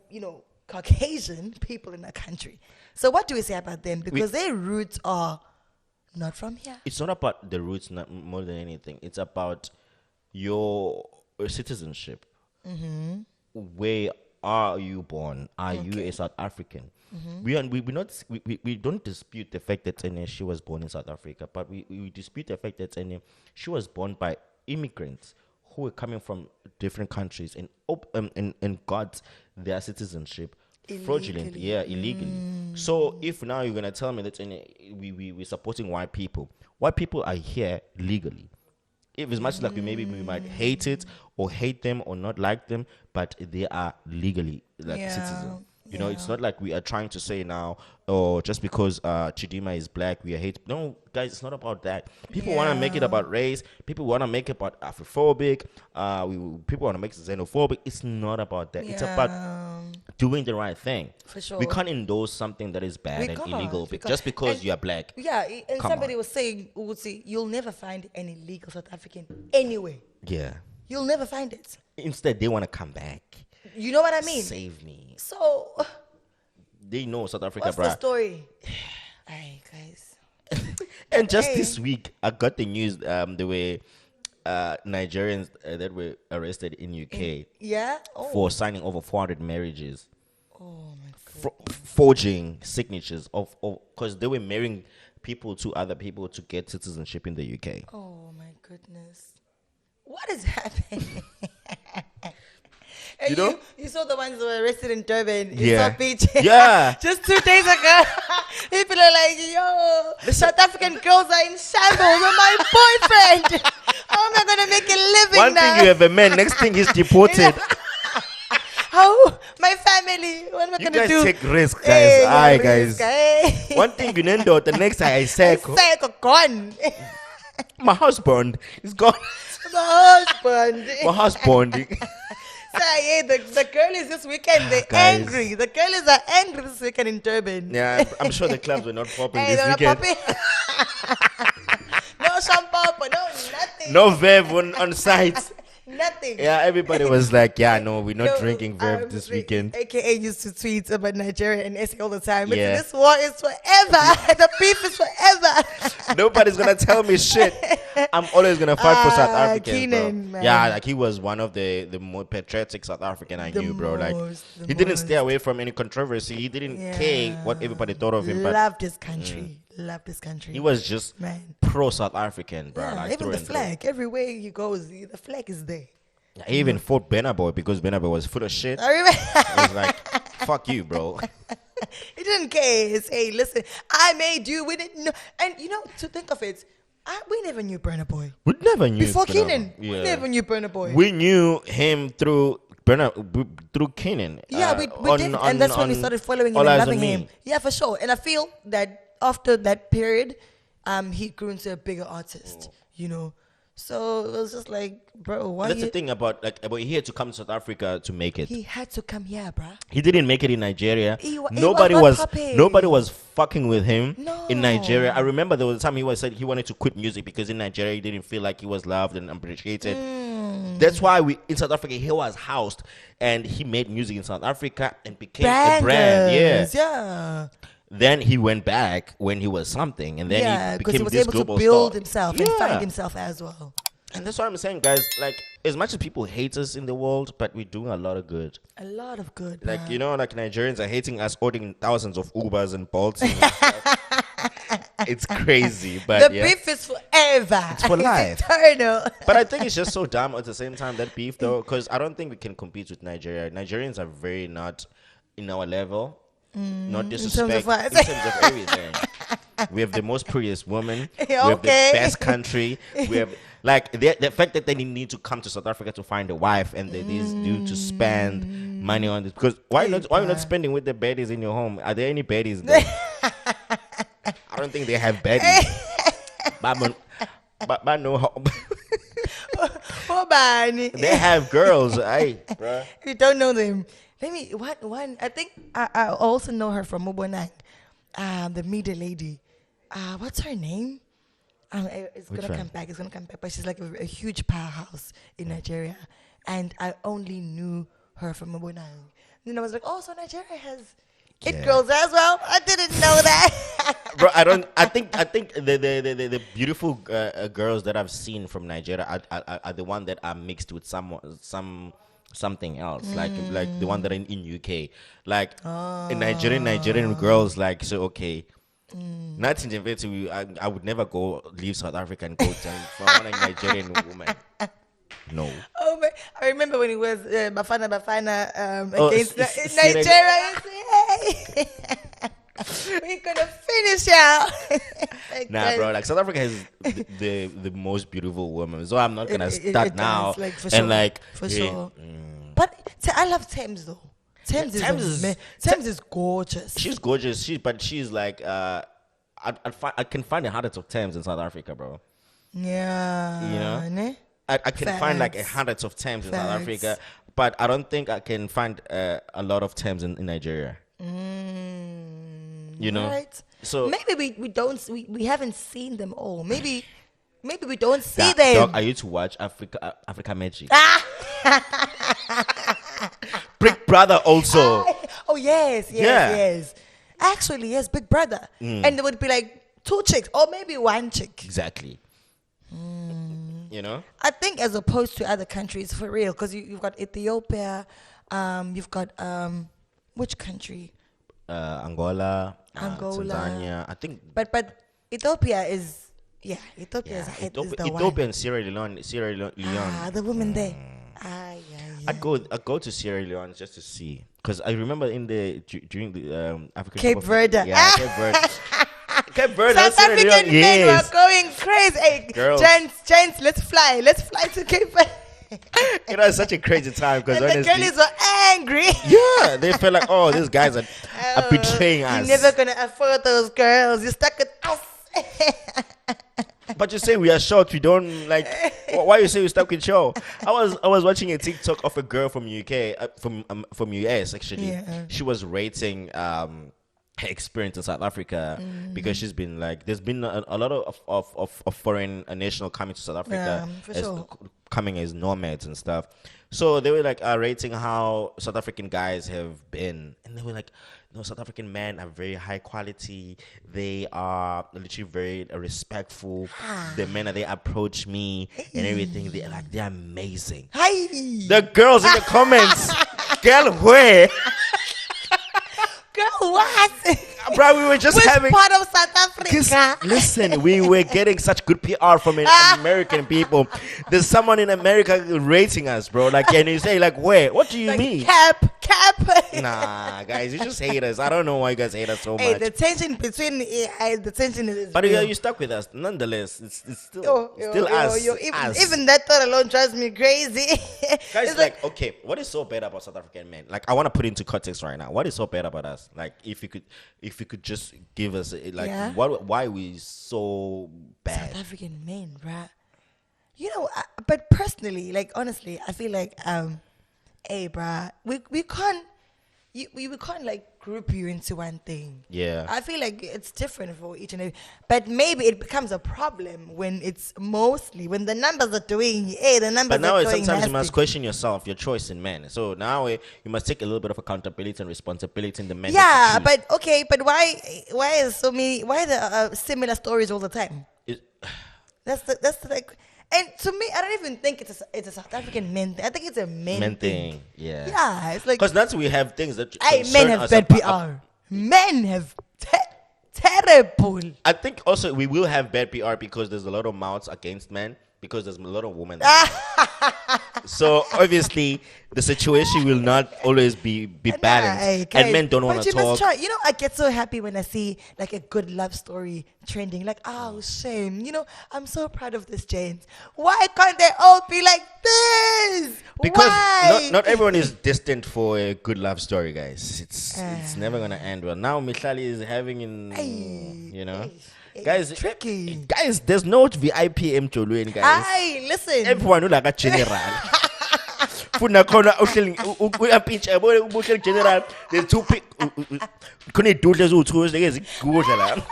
Speaker 2: Caucasian people in our country? So what do we say about them? Because their roots are not from here.
Speaker 3: It's not about the roots, not more than anything. It's about your citizenship. Where are you born? Are you a South African? We don't dispute the fact that she was born in South Africa, but we dispute the fact that she was born by immigrants who were coming from different countries and got their citizenship fraudulently, illegally. So if now you're gonna tell me that we're supporting white people are here legally. If as much like we might hate it or hate them or not like them, but they are legally citizens. It's not like we are trying to say now, just because Chidimma is black, we are hate. No, guys, it's not about that. People want to make it about race. People want to make it about Afrophobic. People want to make it xenophobic. It's not about that. It's about doing the right thing.
Speaker 2: For sure.
Speaker 3: We can't endorse something that is bad and illegal just because you are black.
Speaker 2: Yeah, and somebody was saying, Uzi, you'll never find any legal South African anyway.
Speaker 3: Yeah.
Speaker 2: You'll never find it.
Speaker 3: Instead, they want to come back.
Speaker 2: You know what I mean?
Speaker 3: Save me.
Speaker 2: So
Speaker 3: they know South Africa,
Speaker 2: what's the story? Alright, guys.
Speaker 3: And just this week, I got the news the way Nigerians that were arrested in UK for signing over 400 marriages.
Speaker 2: Oh my God.
Speaker 3: Forging signatures of because they were marrying people to other people to get citizenship in the UK.
Speaker 2: Oh my goodness. What is happening? And you saw the ones who were arrested in Durban in South Beach.
Speaker 3: Yeah.
Speaker 2: Just 2 days ago. People are like, yo, South African girls are in shambles with my boyfriend. How am I going to make a living
Speaker 3: One
Speaker 2: now?
Speaker 3: thing you have a man, next thing he's deported.
Speaker 2: How? My family. What am I going to do?
Speaker 3: You guys take risks, guys. Aye,
Speaker 2: guys.
Speaker 3: Guys. One thing you know, the next I say,
Speaker 2: gone.
Speaker 3: My husband is gone.
Speaker 2: My husband. So yeah, the girlies this weekend, they're angry. The girlies are angry this weekend in Durban.
Speaker 3: Yeah, I'm sure the clubs were not popping
Speaker 2: Hey,
Speaker 3: this weekend.
Speaker 2: No champagne, no nothing.
Speaker 3: No Vev on site.
Speaker 2: Nothing.
Speaker 3: Yeah, everybody was like, yeah, no, we're not drinking Vev this weekend.
Speaker 2: AKA used to tweet about Nigeria and SA all the time. But this war is forever. The beef is forever.
Speaker 3: Nobody's going to tell me shit. I'm always going to fight for South Africans,
Speaker 2: Keenan,
Speaker 3: bro. Yeah, like he was one of the more patriotic South African I knew, bro. Like he didn't stay away from any controversy. He didn't care what everybody thought of him.
Speaker 2: Loved his country. Loved his country.
Speaker 3: He was just pro-South African, bro.
Speaker 2: Yeah,
Speaker 3: like
Speaker 2: even the flag. Everywhere he goes, the flag is there.
Speaker 3: He even fought Benaboy because Benaboy was full of shit.
Speaker 2: I remember.
Speaker 3: I was like, fuck you, bro.
Speaker 2: He didn't care. He said, hey, listen, I made you. We didn't know. And to think of it, we never knew Burna Boy.
Speaker 3: We never knew.
Speaker 2: Before Kenan, we never knew Burna Boy.
Speaker 3: We knew him through Kenan.
Speaker 2: Yeah, we did. And that's when we started following him and loving him. Yeah, for sure. And I feel that after that period, he grew into a bigger artist, So it was just like, bro, why?
Speaker 3: That's the thing about he had to come to South Africa to make it.
Speaker 2: He had to come here, bro.
Speaker 3: He didn't make it in Nigeria. Nobody was fucking with him in Nigeria. I remember there was a time said he wanted to quit music because in Nigeria he didn't feel like he was loved and appreciated. That's why in South Africa he was housed and he made music in South Africa and became a brand.
Speaker 2: Yeah.
Speaker 3: Then he went back when he was something, and then he became
Speaker 2: was
Speaker 3: this
Speaker 2: able
Speaker 3: global
Speaker 2: to build
Speaker 3: star.
Speaker 2: himself and find himself as well.
Speaker 3: And that's what I'm saying, guys. Like, as much as people hate us in the world, but we're doing a lot of good.
Speaker 2: A lot of good.
Speaker 3: Like, Nigerians are hating us, ordering thousands of Ubers and Bolts. And stuff. It's crazy, but
Speaker 2: the beef is forever.
Speaker 3: It's for life.
Speaker 2: It's eternal.
Speaker 3: But I think it's just so dumb at the same time, that beef, though, because I don't think we can compete with Nigeria. Nigerians are very not in our level. Not disrespect in terms of everything. We have the most prettiest woman. We have the best country. We have the fact that they need to come to South Africa to find a wife, and they need to spend money on this. Because why not spending with the baddies in your home? Are there any baddies there? I don't think they have baddies. but no. They have girls. Bruh.
Speaker 2: You don't know them. Let me one. I think I also know her from Mobonang, the media lady. What's her name? It's gonna come back. But she's like a huge powerhouse in Nigeria, and I only knew her from Mobonang. Then I was like, oh, so Nigeria has it girls as well. I didn't know that.
Speaker 3: Bro, I think the beautiful girls that I've seen from Nigeria are the one that are mixed with something else, like the one that are in UK, like in Nigerian girls, like, so okay. Not in the I would never leave South Africa and go for a Nigerian woman. No.
Speaker 2: Oh man, I remember when it was Bafana against Nigeria. We're gonna finish out.
Speaker 3: Nah, bro. Like, South Africa has the most beautiful women, so I'm not gonna start now.
Speaker 2: Like, for
Speaker 3: sure.
Speaker 2: Sure. But I love Thames though. Thames is gorgeous.
Speaker 3: She's gorgeous. She's like I can find the hundreds of Thames in South Africa, bro.
Speaker 2: Yeah.
Speaker 3: I can find like hundreds of Thames in South Africa, but I don't think I can find a lot of Thames in Nigeria.
Speaker 2: Right.
Speaker 3: So
Speaker 2: maybe we haven't seen them all. Maybe we don't see them.
Speaker 3: Dog, I used to watch Africa Magic. Big Brother also.
Speaker 2: Yes. Actually, yes, Big Brother. And there would be like 2 chicks or maybe 1 chick.
Speaker 3: Exactly.
Speaker 2: I think as opposed to other countries, for real, because you've got Ethiopia, you've got which country?
Speaker 3: Angola, Tanzania. I think.
Speaker 2: But Ethiopia is Ethiopia is the
Speaker 3: Ethiopia and Sierra Leone.
Speaker 2: The woman there.
Speaker 3: I'd go to Sierra Leone just to see, because I remember during the African
Speaker 2: Cape Verde.
Speaker 3: Yeah, Cape Verde. Cape Verde.
Speaker 2: South African men were going crazy. Hey,
Speaker 3: girls,
Speaker 2: gents, let's fly to Cape Verde.
Speaker 3: It's such a crazy time, because
Speaker 2: the girls were angry.
Speaker 3: Yeah, they felt like, oh, these guys are betraying us.
Speaker 2: You're never gonna afford those girls. You're stuck with us.
Speaker 3: But you say we are short. We don't like. Why you say we stuck with show? I was watching a TikTok of a girl from UK, from US actually.
Speaker 2: Yeah.
Speaker 3: She was rating her experience in South Africa, because she's been like, there's been a lot of foreign national coming to South Africa, coming as nomads and stuff. So they were like rating how South African guys have been, and they were like, no, South African men are very high quality. They are literally very respectful. The men that they approach me and everything, they're amazing.
Speaker 2: Hi.
Speaker 3: The girls in the comments, girl, where?
Speaker 2: Girl, what?
Speaker 3: Bro, we were just
Speaker 2: Which
Speaker 3: having
Speaker 2: part of South Africa?
Speaker 3: Listen, we were getting such good PR from American people. There's someone in America rating us, bro. Like, and you say, like, where? What do you mean?
Speaker 2: Cap. Cap.
Speaker 3: Nah, guys, you just hate us. I don't know why you guys hate us so
Speaker 2: Hey,
Speaker 3: much.
Speaker 2: the tension between the tension is.
Speaker 3: But
Speaker 2: real.
Speaker 3: you stuck with us. Nonetheless, it's still us.
Speaker 2: Even that thought alone drives me crazy.
Speaker 3: Guys,
Speaker 2: It's
Speaker 3: like, okay, what is so bad about South African men? Like, I want to put into context right now. What is so bad about us? Like, if you could just give us why we so bad?
Speaker 2: South African men, bruh. You know, but personally, like honestly, I feel like hey, bruh, we can't. We can't like group you into one thing.
Speaker 3: Yeah.
Speaker 2: I feel like it's different for each and every, but maybe it becomes a problem when it's mostly when the numbers are doing. Hey, the numbers.
Speaker 3: But now
Speaker 2: are doing
Speaker 3: sometimes
Speaker 2: nasty.
Speaker 3: you must question yourself, your choice in men. So now you must take a little bit of accountability and responsibility in the men.
Speaker 2: Yeah, but okay, but why is so many? Why the similar stories all the time? That's the like. And to me, I don't even think it's a South African men thing. I think it's a men thing.
Speaker 3: Yeah.
Speaker 2: Yeah, it's like
Speaker 3: because that's we have things that.
Speaker 2: Men have bad PR. Men have terrible.
Speaker 3: I think also we will have bad PR because there's a lot of mouths against men because there's a lot of women. So obviously the situation will not always be balanced, and men don't want to talk.
Speaker 2: Try. You know, I get so happy when I see like a good love story trending. Like, oh, shame. You know, I'm so proud of this, James. Why can't they all be like this?
Speaker 3: Because not everyone is destined for a good love story, guys. It's never gonna end well. Now Mihlali is having you know. Guys,
Speaker 2: tricky.
Speaker 3: Guys, there's no VIP Mjolweni, guys.
Speaker 2: Aye, listen.
Speaker 3: Everyone like a general. Funa khona uyapitch yabona ubuhle general. There's two khona idudle eziwu2 ezikudla la.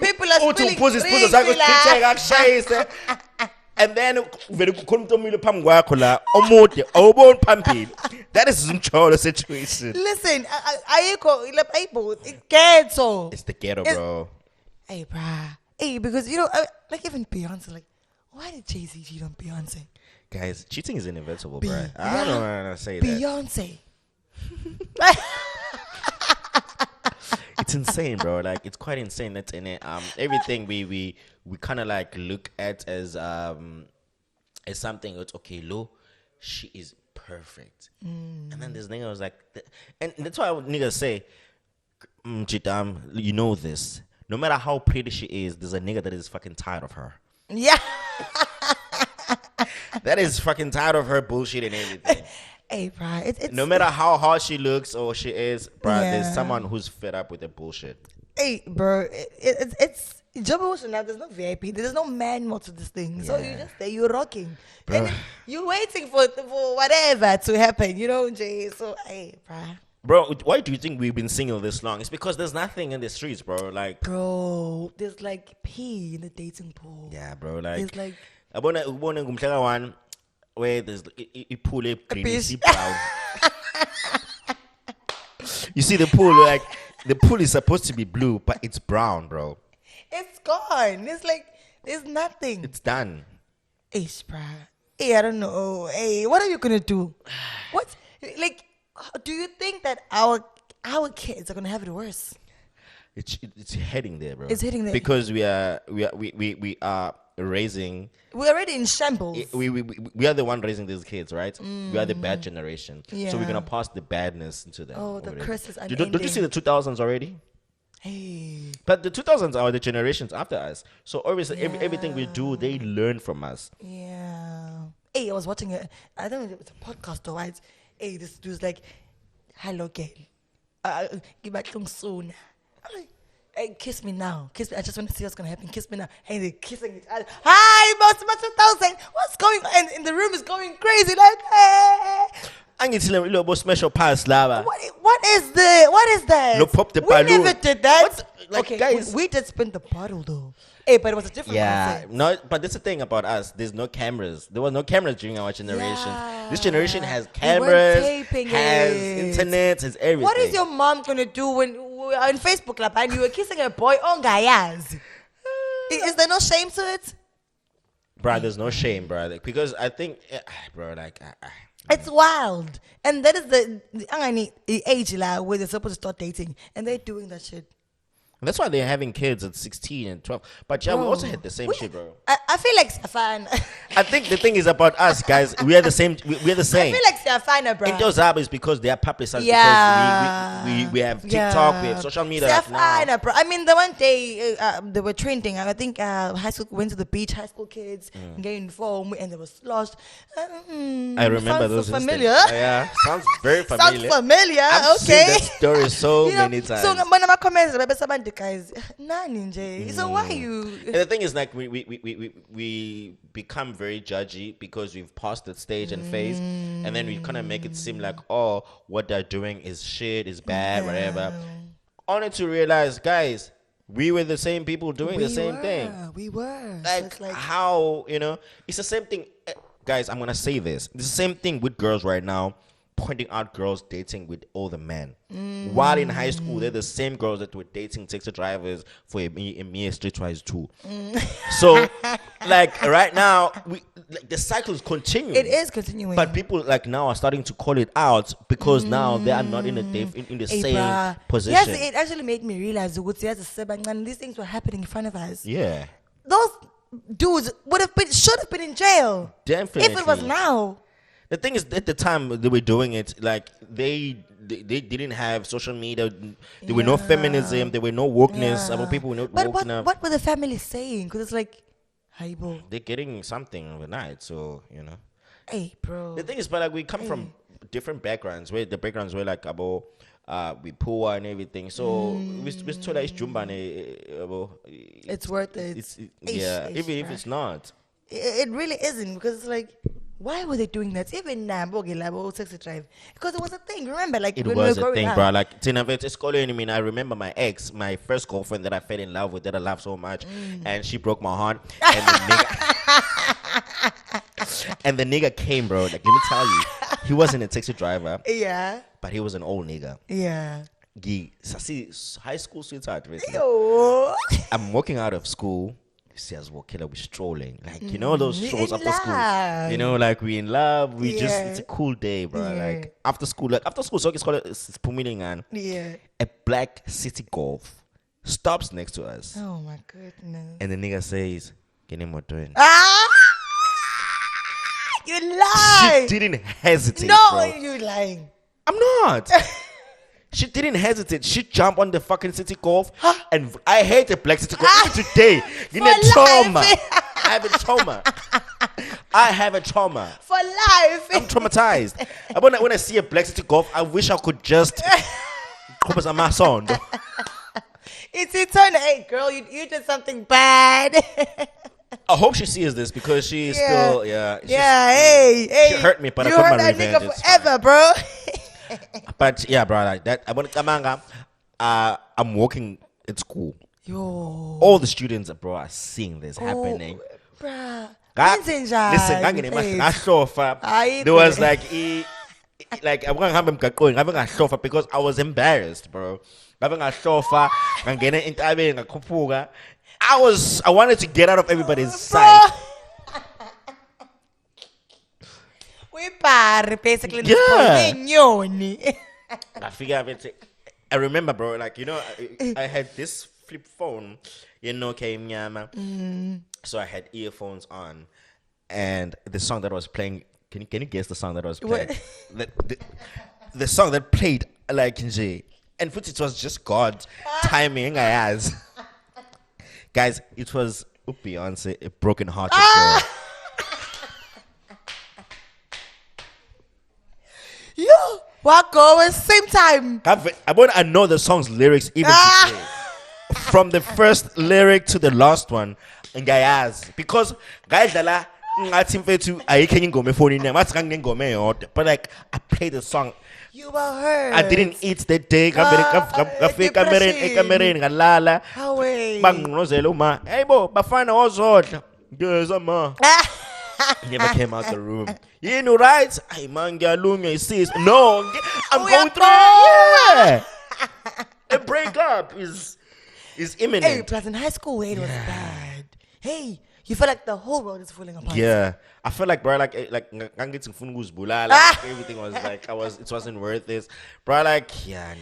Speaker 2: People are spilling.
Speaker 3: Uthi zakho sichitheka kushayise. And then vele kukhona umuntu omile phambi kwakho la omude awuboni phambili. That is umcholo situation.
Speaker 2: Listen, ayikho lapha ghetto.
Speaker 3: It's the ghetto, bro.
Speaker 2: Hey, bruh. Hey, because, you know, like even Beyonce, like, why did Jay-Z cheat on Beyonce?
Speaker 3: Guys, cheating is inevitable, bruh. I don't want to say
Speaker 2: Beyonce.
Speaker 3: It's insane, bro. Like, it's quite insane. That's in it. Everything we kind of like look at as something that's okay, low, she is perfect. And then this nigga was like, and that's why niggas say, Chidam, you know this. No matter how pretty she is, there's a nigga that is fucking tired of her.
Speaker 2: Yeah.
Speaker 3: That is fucking tired of her bullshit and everything.
Speaker 2: Hey, bro. It's
Speaker 3: no matter how hard she looks or she is, bro, there's someone who's fed up with the bullshit.
Speaker 2: Hey, bro. It's job emotion now. There's no VIP. There's no manual to this thing. So you just there, you're rocking.
Speaker 3: Bro.
Speaker 2: And you're waiting for whatever to happen, you know, Jay. So, hey, bro.
Speaker 3: Bro, why do you think we've been single this long? It's because there's nothing in the streets, bro. Like,
Speaker 2: bro, there's like pee in the dating pool.
Speaker 3: Yeah, bro. Like,
Speaker 2: there's like
Speaker 3: ubone ngumhlaka one where there's a pool greenish brown. You see the pool, like the pool is supposed to be blue, but it's brown, bro.
Speaker 2: It's gone. It's like there's nothing.
Speaker 3: It's done.
Speaker 2: Hey, bruh. Hey, I don't know. Hey, what are you gonna do? What like? Do you think that our kids are gonna have it worse?
Speaker 3: It's heading there, bro.
Speaker 2: It's heading there
Speaker 3: because we are raising.
Speaker 2: We're already in shambles.
Speaker 3: We are the one raising these kids, right? We are the bad generation,
Speaker 2: yeah.
Speaker 3: So we're gonna pass the badness into them.
Speaker 2: Oh, the curses!
Speaker 3: Don't you see the 2000s already?
Speaker 2: Hey,
Speaker 3: but the 2000s are the generations after us. So obviously, everything we do, they learn from us.
Speaker 2: Yeah. Hey, I was watching I don't know if it was a podcast or what. Hey, this dude's like, hello, girl. Give back soon. I'm like, hey, kiss me now. Kiss me. I just want to see what's going to happen. Kiss me now. And they're kissing each other. Hi, most 2000. What's going on? And the room is going crazy. Like, hey.
Speaker 3: What is
Speaker 2: that?
Speaker 3: No, pop the
Speaker 2: we
Speaker 3: balloon.
Speaker 2: never did that.
Speaker 3: Like,
Speaker 2: okay,
Speaker 3: guys,
Speaker 2: we did spin the bottle though. Hey, but it was a different concept.
Speaker 3: No, but that's the thing about us. There's no cameras. There was no cameras during our generation.
Speaker 2: Yeah.
Speaker 3: This generation has cameras, has
Speaker 2: it.
Speaker 3: internet, has everything.
Speaker 2: What is your mom gonna do when we're on Facebook Club and you were kissing a boy on Gayaz? Is there no shame to it?
Speaker 3: Bro, there's no shame, bro. Because I think, bro, like...
Speaker 2: it's wild. And that is the age where they're supposed to start dating. And they're doing that shit.
Speaker 3: And that's why they're having kids at 16 and 12. But yeah, we also had the same shit, bro.
Speaker 2: I feel like Stefan.
Speaker 3: I think the thing is about us, guys. We are the same. We're the same.
Speaker 2: I feel like Stefan, bro.
Speaker 3: And those is because they are publicized.
Speaker 2: Yeah.
Speaker 3: Because we have TikTok, we have social media.
Speaker 2: Stefan, bro. I mean, the one day they were trending. I think high school went to the beach. High school kids getting foam and they were sloshed.
Speaker 3: I remember those.
Speaker 2: So familiar.
Speaker 3: Yeah, sounds very familiar.
Speaker 2: Sounds familiar.
Speaker 3: I've
Speaker 2: Okay.
Speaker 3: seen that story so many times.
Speaker 2: So one of my comments, the guys, ninja. So why you?
Speaker 3: And the thing is, like, we become very judgy because we've passed that stage and phase, and then we kind of make it seem like, oh, what they're doing is shit, is bad, whatever. Only to realize, guys, we were the same people doing the same thing.
Speaker 2: We were.
Speaker 3: Like,
Speaker 2: so
Speaker 3: how, it's the same thing. Guys, I'm going to say this. It's the same thing with girls right now, pointing out girls dating with older men. While in high school, they're the same girls that were dating taxi drivers for a mere streetwise too. So, like, right now, the cycle is continuing.
Speaker 2: It is continuing.
Speaker 3: But people like now are starting to call it out because now they are not in the same position.
Speaker 2: Yes, it actually made me realize these things were happening in front of us.
Speaker 3: Yeah.
Speaker 2: Those dudes should have been in jail.
Speaker 3: Definitely.
Speaker 2: If it was now.
Speaker 3: The thing is, at the time they were doing it, like they didn't have social media. There were no feminism. There were no wokeness. About people were not woke enough.
Speaker 2: What were the families saying? Because it's like, hey, bro.
Speaker 3: They're getting something overnight, so
Speaker 2: Hey, bro.
Speaker 3: The thing is, but like we come from different backgrounds. Where the backgrounds were like about we poor and everything. So we told like
Speaker 2: it's worth it.
Speaker 3: Even if it's not.
Speaker 2: It really isn't, because it's like, why were they doing that? Even taxi drive, because it was a thing. Remember, like
Speaker 3: it
Speaker 2: when
Speaker 3: was
Speaker 2: we were
Speaker 3: a thing,
Speaker 2: up.
Speaker 3: bro. Like I remember my ex, my first girlfriend that I fell in love with, that I loved so much, and she broke my heart. And the nigga came, bro. Like, let me tell you, he wasn't a taxi driver.
Speaker 2: Yeah.
Speaker 3: But he was an old nigga.
Speaker 2: Yeah.
Speaker 3: High school sweetheart.
Speaker 2: Yo.
Speaker 3: I'm walking out of school. We're strolling, like those strolls after school. Like we in love. It's a cool day, bro. Like after school, so it's called a black city golf stops next to us.
Speaker 2: Oh my goodness!
Speaker 3: And the nigga says, "Get him what doing?"
Speaker 2: You lie.
Speaker 3: She didn't hesitate.
Speaker 2: No,
Speaker 3: bro.
Speaker 2: you lying.
Speaker 3: I'm not. She didn't hesitate. She jumped on the fucking city golf, and I hate the black city golf. Even today, trauma. I have a trauma. I have a trauma
Speaker 2: For life.
Speaker 3: I'm traumatized. When I see a black city golf, I wish I could just my son.
Speaker 2: It's eternal. Hey, girl, you did something bad.
Speaker 3: I hope she sees this because she's still
Speaker 2: Hey,
Speaker 3: she hurt me, but
Speaker 2: you
Speaker 3: I got
Speaker 2: hurt
Speaker 3: my
Speaker 2: that
Speaker 3: revenge.
Speaker 2: nigga forever, bro.
Speaker 3: But yeah, bro, like that. I'm walking at school.
Speaker 2: Yo.
Speaker 3: All the students, bro, are seeing this happening.
Speaker 2: Bruh.
Speaker 3: Listen, there was like I'm going because I was embarrassed, bro. I wanted to get out of everybody's sight.
Speaker 2: We pare basically.
Speaker 3: Yeah. I remember, bro, like I had this flip phone, came Yama. So I had earphones on, and the song that was playing. Can you guess the song that was playing? The song that played like Nje, and it was just God timing. Guys, it was Beyonce, A Broken Hearted Girl.
Speaker 2: Yo, what going same time?
Speaker 3: I know the song's lyrics even today. From the first lyric to the last one, and guys, because guys, but like I played the song.
Speaker 2: You were hurt.
Speaker 3: I didn't eat that day. Hey, bo, bafana ozodla. Never came out the room. You know, right? Hey, man, he says, no, I'm going through. Yeah. A breakup is imminent.
Speaker 2: Hey, plus in high school, it was bad. Hey, you feel like the whole world is falling apart.
Speaker 3: Yeah, I feel like, bro, like everything was like, it wasn't worth this, bro. Like, yeah,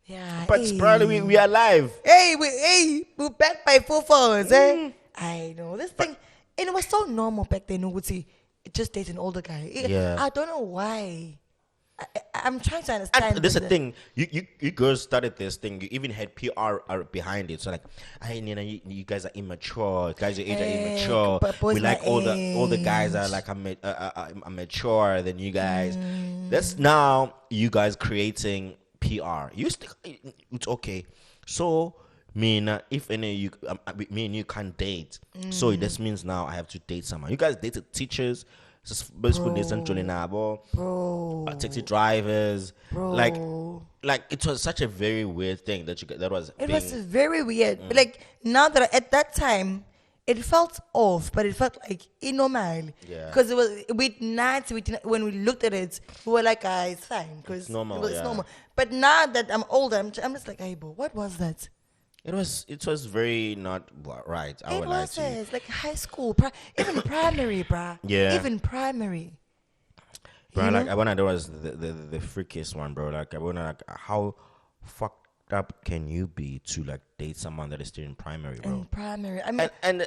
Speaker 2: Yeah.
Speaker 3: But probably we are live.
Speaker 2: We're back by 4 eh? I know this thing, and it was so normal back then. You would see just date an older guy.
Speaker 3: Yeah.
Speaker 2: I don't know why. I'm trying to understand.
Speaker 3: And there's a thing. You girls started this thing. You even had PR behind it. So like, you guys are immature. Guys your age are immature. We like all the guys are like are mature than you guys. That's now you guys creating PR. It's okay. So if any me and you can't date, so this means now I have to date someone. You guys dated teachers.
Speaker 2: Bro.
Speaker 3: Taxi drivers, like it was such a very weird thing that was.
Speaker 2: It was very weird. But like now that at that time, it felt off, but it felt like normal.
Speaker 3: Yeah.
Speaker 2: Because it was when we looked at it, we were like, it's fine because
Speaker 3: It's normal,
Speaker 2: it was
Speaker 3: yeah.
Speaker 2: normal. But now that I'm older, I'm just like, hey, bro, what was that?
Speaker 3: It was very not right. I
Speaker 2: It
Speaker 3: would lie
Speaker 2: was
Speaker 3: to you.
Speaker 2: like high school, even primary, bruh.
Speaker 3: Yeah.
Speaker 2: Even primary.
Speaker 3: Bro,
Speaker 2: You
Speaker 3: like
Speaker 2: know?
Speaker 3: I wanna, that was the freakiest one, bro. Like I wanna, like, how fucked up can you be to like date someone that is still in primary, bro?
Speaker 2: In primary, I mean,
Speaker 3: And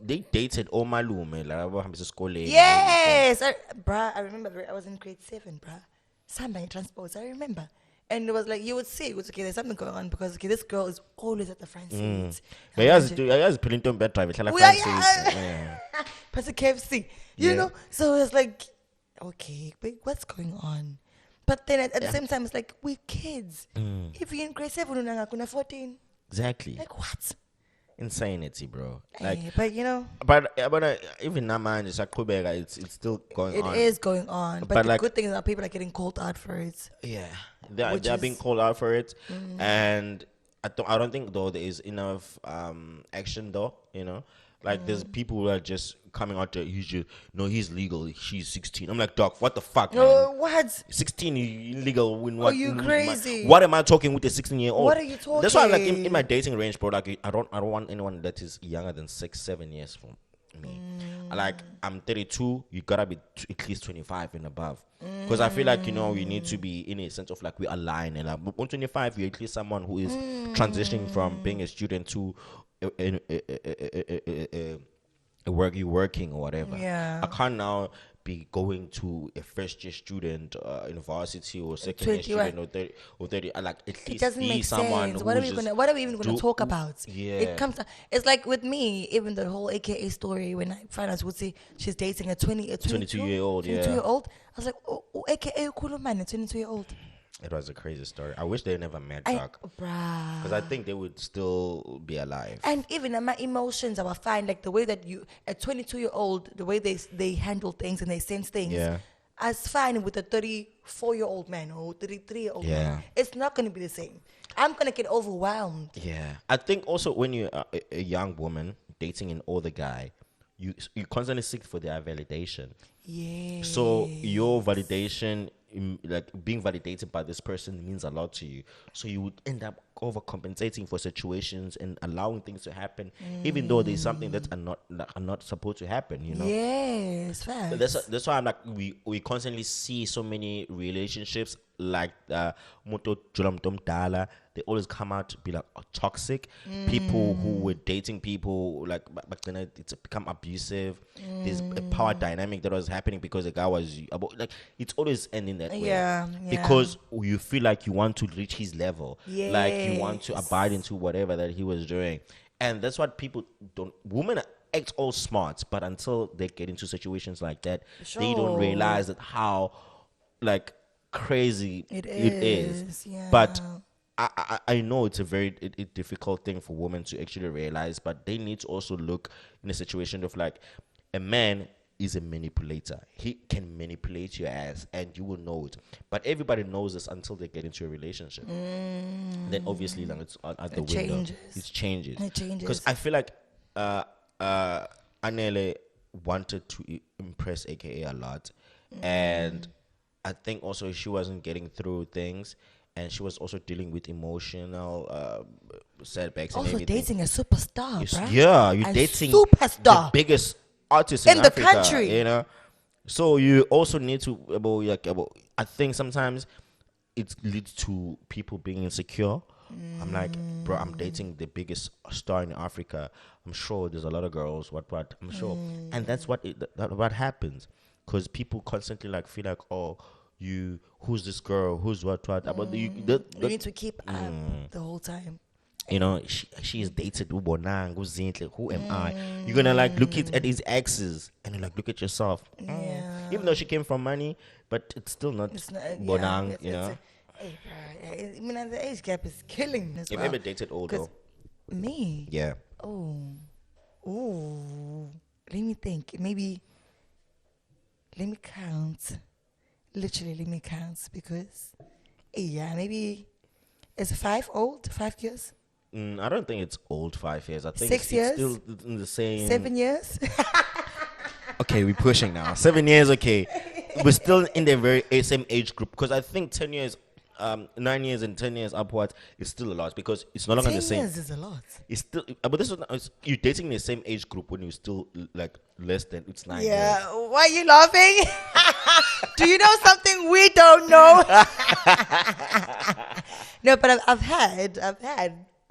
Speaker 3: they dated all my lume, like I was to school.
Speaker 2: yes, bruh. I remember I was in grade 7, bruh. Something transports. I remember. And it was like, you would see, it was okay, there's something going on because this girl is always at the front seat.
Speaker 3: But I was putting on bed drive.
Speaker 2: Past the KFC, you know? So it's like, okay, but what's going on? But then at the same time, it's like, we're kids. If you're in grade 7, you're 14.
Speaker 3: Exactly.
Speaker 2: Like, what?
Speaker 3: Insanity, bro. Like,
Speaker 2: But you know,
Speaker 3: but even now, man, it's still going on.
Speaker 2: it is going on. But the
Speaker 3: like,
Speaker 2: good thing is that people are getting called out for it.
Speaker 3: Yeah, they're being called out for it, and I don't think though there is enough action though. You know, like there's people who are just coming out there. He's legal. She's 16. I'm like, dog, what the fuck, man?
Speaker 2: What?
Speaker 3: 16 illegal? When what?
Speaker 2: Are you crazy?
Speaker 3: What am I talking with a 16-year-old?
Speaker 2: What are you talking?
Speaker 3: That's why I'm like in my dating range, bro. Like I don't want anyone that is younger than 6-7 years from me. Like I'm 32, you gotta be at least 25 and above. Because I feel like we need to be in a sense of like we align, and like on 25 you're at least someone who is transitioning from being a student to working or whatever.
Speaker 2: Yeah.
Speaker 3: I can't now be going to a first year student university or second year
Speaker 2: 21.
Speaker 3: student or 30. Like at
Speaker 2: It
Speaker 3: least
Speaker 2: doesn't
Speaker 3: be
Speaker 2: make
Speaker 3: someone
Speaker 2: sense.
Speaker 3: who
Speaker 2: What are
Speaker 3: just
Speaker 2: we even gonna talk about?
Speaker 3: Yeah.
Speaker 2: It comes. It's like with me, even the whole AKA story. When I found out would say she's dating a
Speaker 3: 22-year-old, yeah.
Speaker 2: 22-year-old. I was like, oh, AKA cool man, a 22-year-old.
Speaker 3: It was a crazy story. I wish they never met,
Speaker 2: Bruh.
Speaker 3: because I think they would still be alive.
Speaker 2: And even my emotions, I find like the way that a 22-year-old, the way they handle things and they sense things.
Speaker 3: Yeah.
Speaker 2: As fine with a 34-year-old man or 33-year-old
Speaker 3: Yeah.
Speaker 2: man. It's not going to be the same. I'm going to get overwhelmed.
Speaker 3: Yeah. I think also when you're a young woman dating an older guy, you constantly seek for their validation.
Speaker 2: Yeah.
Speaker 3: So your validation, like being validated by this person, means a lot to you. So you would end up overcompensating for situations and allowing things to happen, even though there's something that are not supposed to happen. You know.
Speaker 2: Yes, facts.
Speaker 3: That's why I'm like we constantly see so many relationships like Moto Julam Dom Dala. They always come out to be like toxic. People who were dating people like back then, it's become abusive. There's a power dynamic that was happening because the guy was like it's always ending that way.
Speaker 2: Yeah.
Speaker 3: Because you feel like you want to reach his level, like you want to
Speaker 2: Yes.
Speaker 3: abide into whatever that he was doing, and that's what people don't. Women act all smart, but until they get into situations like that, they don't
Speaker 2: Sure.
Speaker 3: realize that how like crazy it is.
Speaker 2: Yeah.
Speaker 3: But I know it's a very difficult thing for women to actually realize, but they need to also look in a situation of like a man is a manipulator. He can manipulate your ass and you will know it. But everybody knows this until they get into a relationship. Then obviously then it's out the window.
Speaker 2: Changes.
Speaker 3: It changes.
Speaker 2: It changes.
Speaker 3: Because I feel like Anele wanted to impress AKA a lot. And I think also she wasn't getting through things. And she was also dealing with emotional setbacks and
Speaker 2: Also
Speaker 3: everything.
Speaker 2: dating a superstar, bruh.
Speaker 3: Yeah, you're
Speaker 2: A
Speaker 3: dating
Speaker 2: superstar.
Speaker 3: the biggest artist in
Speaker 2: the
Speaker 3: Africa,
Speaker 2: country.
Speaker 3: you know. So you also need to I think sometimes it leads to people being insecure. I'm like, bro, I'm dating the biggest star in Africa. I'm sure there's a lot of girls. What? I'm sure, and that's what what happens, because people constantly like feel like, oh, who's this girl? Who's what? About
Speaker 2: you need to keep up the whole time.
Speaker 3: You know, she is dated Ubonang, Uzintle. Who am I? You're gonna like look at his exes and like look at yourself.
Speaker 2: Yeah.
Speaker 3: Even though she came from money, but it's still not Bonang. You know.
Speaker 2: Hey, I mean, the age gap is killing as
Speaker 3: You've
Speaker 2: well.
Speaker 3: ever dated old though?
Speaker 2: Me?
Speaker 3: Yeah.
Speaker 2: Oh. Let me think. Maybe. Let me count. Literally, let me count because, maybe is 5 old? 5 years?
Speaker 3: I don't think it's old 5 years. I think
Speaker 2: 6 years?
Speaker 3: It's still in the same.
Speaker 2: 7 years?
Speaker 3: Okay, we're pushing now. 7 years, okay. We're still in the very same age group, because I think 10 years, 9 years and 10 years upwards is still a lot, because it's no longer the same.
Speaker 2: 10 years is a lot.
Speaker 3: It's still, but this is you're dating in the same age group when you're still like less than 9 years.
Speaker 2: Yeah, why are you laughing? Do you know something we don't know? No, but I've had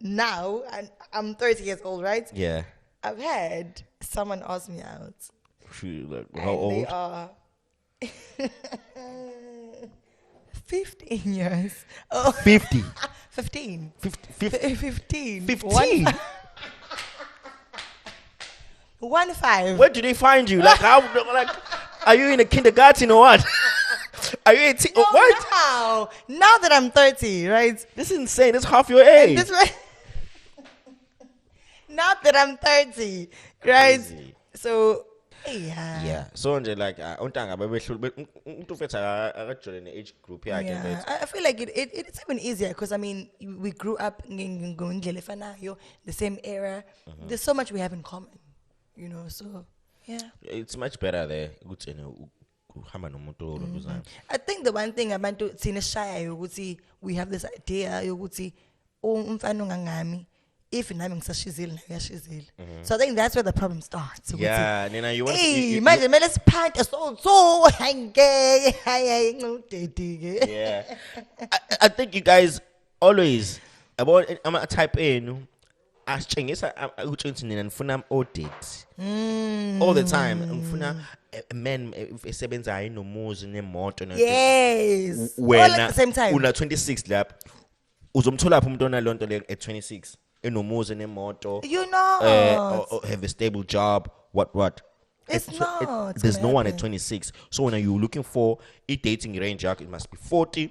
Speaker 2: now, and I'm 30 years old, right?
Speaker 3: Yeah.
Speaker 2: I've had someone ask me out.
Speaker 3: Like, how old?
Speaker 2: They are 15 years. Oh.
Speaker 3: 50.
Speaker 2: 15.
Speaker 3: 15.
Speaker 2: 15.
Speaker 3: 15.
Speaker 2: 1-5.
Speaker 3: Where do they find you? Like how? Like, are you in a kindergarten or what? Are you 18?
Speaker 2: No,
Speaker 3: What?
Speaker 2: Now that I'm 30, right?
Speaker 3: This is insane. That's half your age.
Speaker 2: Now that I'm 30, right?
Speaker 3: Crazy.
Speaker 2: So, yeah.
Speaker 3: So like untanga umuntu fetha akajole age group yakhe
Speaker 2: Yeah. I feel like it's even easier because I mean we grew up in the same era. There's so much we have in common, you know. So yeah,
Speaker 3: it's much better there.
Speaker 2: I think the one thing about thina shaya ukuthi we have this idea ukuthi umfana ungangami if nami ngisashizile naye uyashizile. So I think that's where the problem starts.
Speaker 3: Yeah, Nina, you want
Speaker 2: hey, imagine let's pant so
Speaker 3: yeah. I think you guys always about I'm gonna type in asitshengisa ukuthi nina nifuna audit all the time ngifuna a man esebenzayo inomuzi nemoto
Speaker 2: yes
Speaker 3: wena
Speaker 2: all at the same time
Speaker 3: una 26 lapha uzomthola lapha umuntu onalonto le at 26 enomuzi nemoto
Speaker 2: you know
Speaker 3: or have a stable job what
Speaker 2: it's not
Speaker 3: there's no one at 26. So when you're looking for a dating range, it must be 40